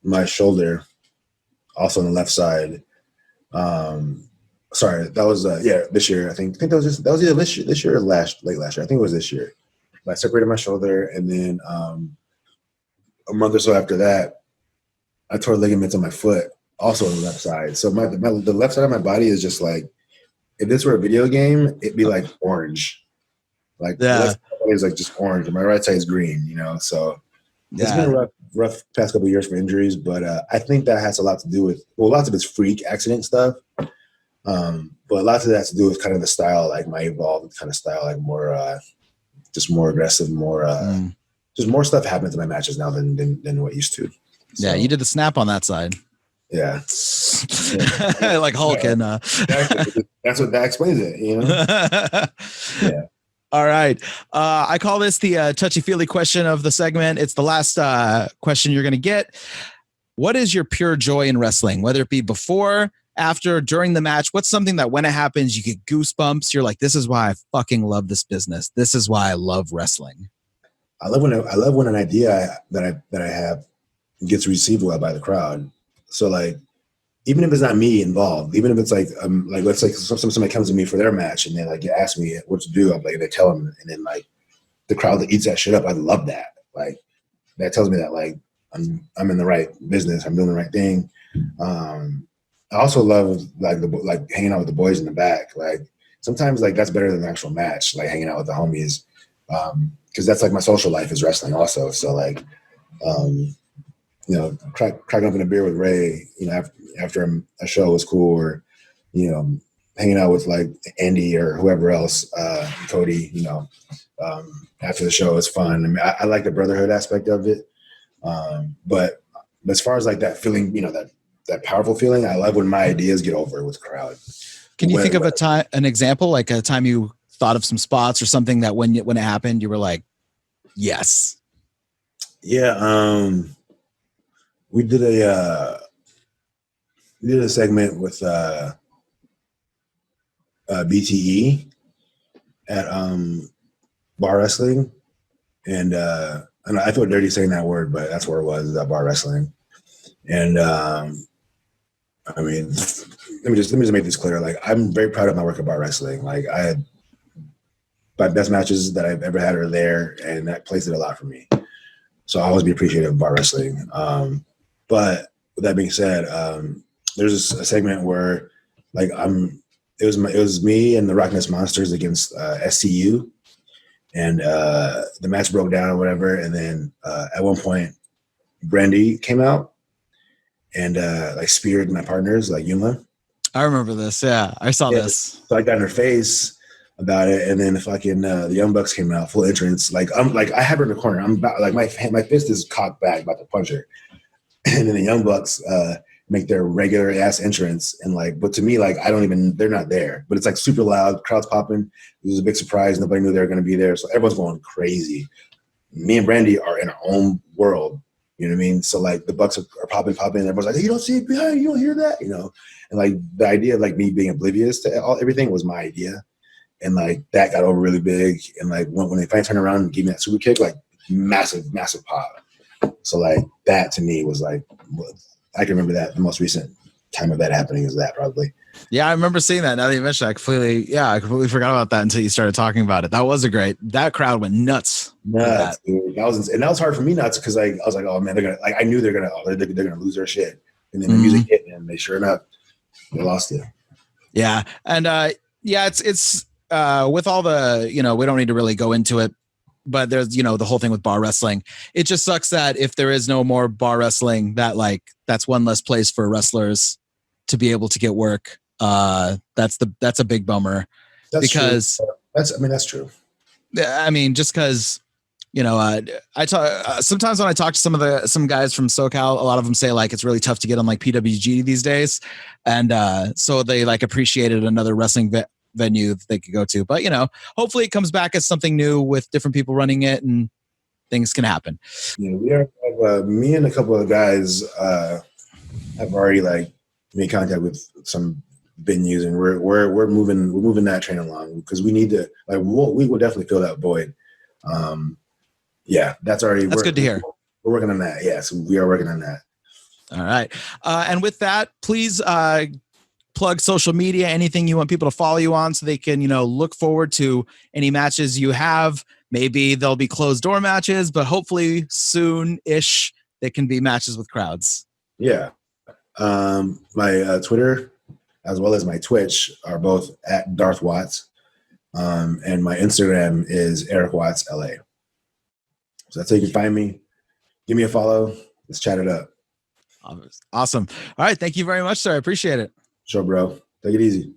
S2: my shoulder also on the left side. Sorry, that was this year. I think that was either this year or late last year. I think it was this year. But I separated my shoulder, and then a month or so after that, I tore ligaments on my foot, also on the left side. So the left side of my body is just like, if this were a video game, it'd be like orange. Like the left side is like just orange, and my right side is green. So it's been a rough past couple of years for injuries, but I think that has a lot to do with lots of it's freak accident stuff. But lots of that to do with kind of the style, like my evolved kind of style, like more, just more aggressive, more, just more stuff happens in my matches now than what used to. So,
S1: yeah, you did the snap on that side.
S2: Yeah,
S1: like Hulk and.
S2: That's what that explains it, Yeah.
S1: All right. I call this the touchy-feely question of the segment. It's the last question you're going to get. What is your pure joy in wrestling, whether it be before, after, during the match? What's something that when it happens, you get goosebumps? You're like, this is why I fucking love this business. This is why I love wrestling.
S2: I love when an idea that I have gets received well by the crowd. So like, even if it's not me involved, even if it's like let's say somebody comes to me for their match and they like ask me what to do, I'm like, they tell them, and then like the crowd that eats that shit up, I love that. Like that tells me that like I'm in the right business, I'm doing the right thing. I also love like hanging out with the boys in the back. Like sometimes like that's better than the actual match, like hanging out with the homies, because that's like my social life is wrestling also. So like, cracking open a beer with Ray, after a show was cool, or hanging out with like Andy or whoever else, Cody, after the show is fun. I mean, I like the brotherhood aspect of it, but as far as like that feeling, that powerful feeling, I love when my ideas get over with the crowd.
S1: Can you think of an example, like a time you thought of some spots or something that when it happened, you were like, yes?
S2: Yeah. We did a segment with BTE at bar wrestling, and I feel dirty saying that word, but that's where it was, at bar wrestling. And I mean, let me just make this clear. Like, I'm very proud of my work at bar wrestling. Like, I had my best matches that I've ever had are there, and that place did a lot for me. So I'll always be appreciative of bar wrestling. But with that being said, there's a segment where like it was me and the Rockness Monsters against SCU, and the match broke down or whatever. And then at one point, Brandy came out and like speared my partners, like Yuma.
S1: I remember this. Yeah, I saw this.
S2: So I got in her face about it, and then fucking the Young Bucks came out, full entrance. Like I have her in the corner. I'm about, like my fist is cocked back, about to punch her. And then the Young Bucks, make their regular ass entrance. And like, but to me, like, they're not there, but it's like super loud, crowd's popping. It was a big surprise. Nobody knew they were going to be there. So everyone's going crazy. Me and Brandy are in our own world. You know what I mean? So like the Bucks are popping. Everyone's like, hey, you don't see it behind you, don't hear that, you know? And like the idea of like me being oblivious to everything was my idea. And like that got over really big. And like when they finally turned around and gave me that super kick, like massive pop. So like that to me was like, I can remember that the most recent time of that happening is that probably.
S1: Yeah, I remember seeing that. Now that you mentioned it, I completely forgot about that until you started talking about it. That was that crowd went nuts.
S2: Nuts, dude. That was hard for me nuts because like I was like, oh man, they're gonna, like, I knew they're gonna lose their shit. And then the music hit and they sure enough, they lost it.
S1: Yeah. And it's with all the, we don't need to really go into it, but there's, the whole thing with bar wrestling. It just sucks that if there is no more bar wrestling, that like that's one less place for wrestlers to be able to get work. That's a big bummer. That's
S2: true.
S1: I mean, just because, I talk sometimes when I talk to some guys from SoCal, a lot of them say like it's really tough to get on like PWG these days, and so they like appreciated another wrestling venue that they could go to. But hopefully it comes back as something new with different people running it, and things can happen.
S2: Yeah, we are. Me and a couple of guys have already like made contact with some venues, and we're moving that train along because we need to like we will definitely fill that void. Yeah, that's good
S1: to hear.
S2: We're working on that. Yeah, so we are working on that.
S1: All right, and with that, please plug social media, anything you want people to follow you on, so they can look forward to any matches you have. Maybe there'll be closed door matches, but hopefully soon-ish they can be matches with crowds.
S2: Yeah, my Twitter as well as my Twitch are both at Darth Watts. And my Instagram is Eric Watts LA. So that's how you can find me. Give me a follow. Let's chat it up.
S1: Awesome. All right. Thank you very much, sir. I appreciate it.
S2: Sure, bro. Take it easy.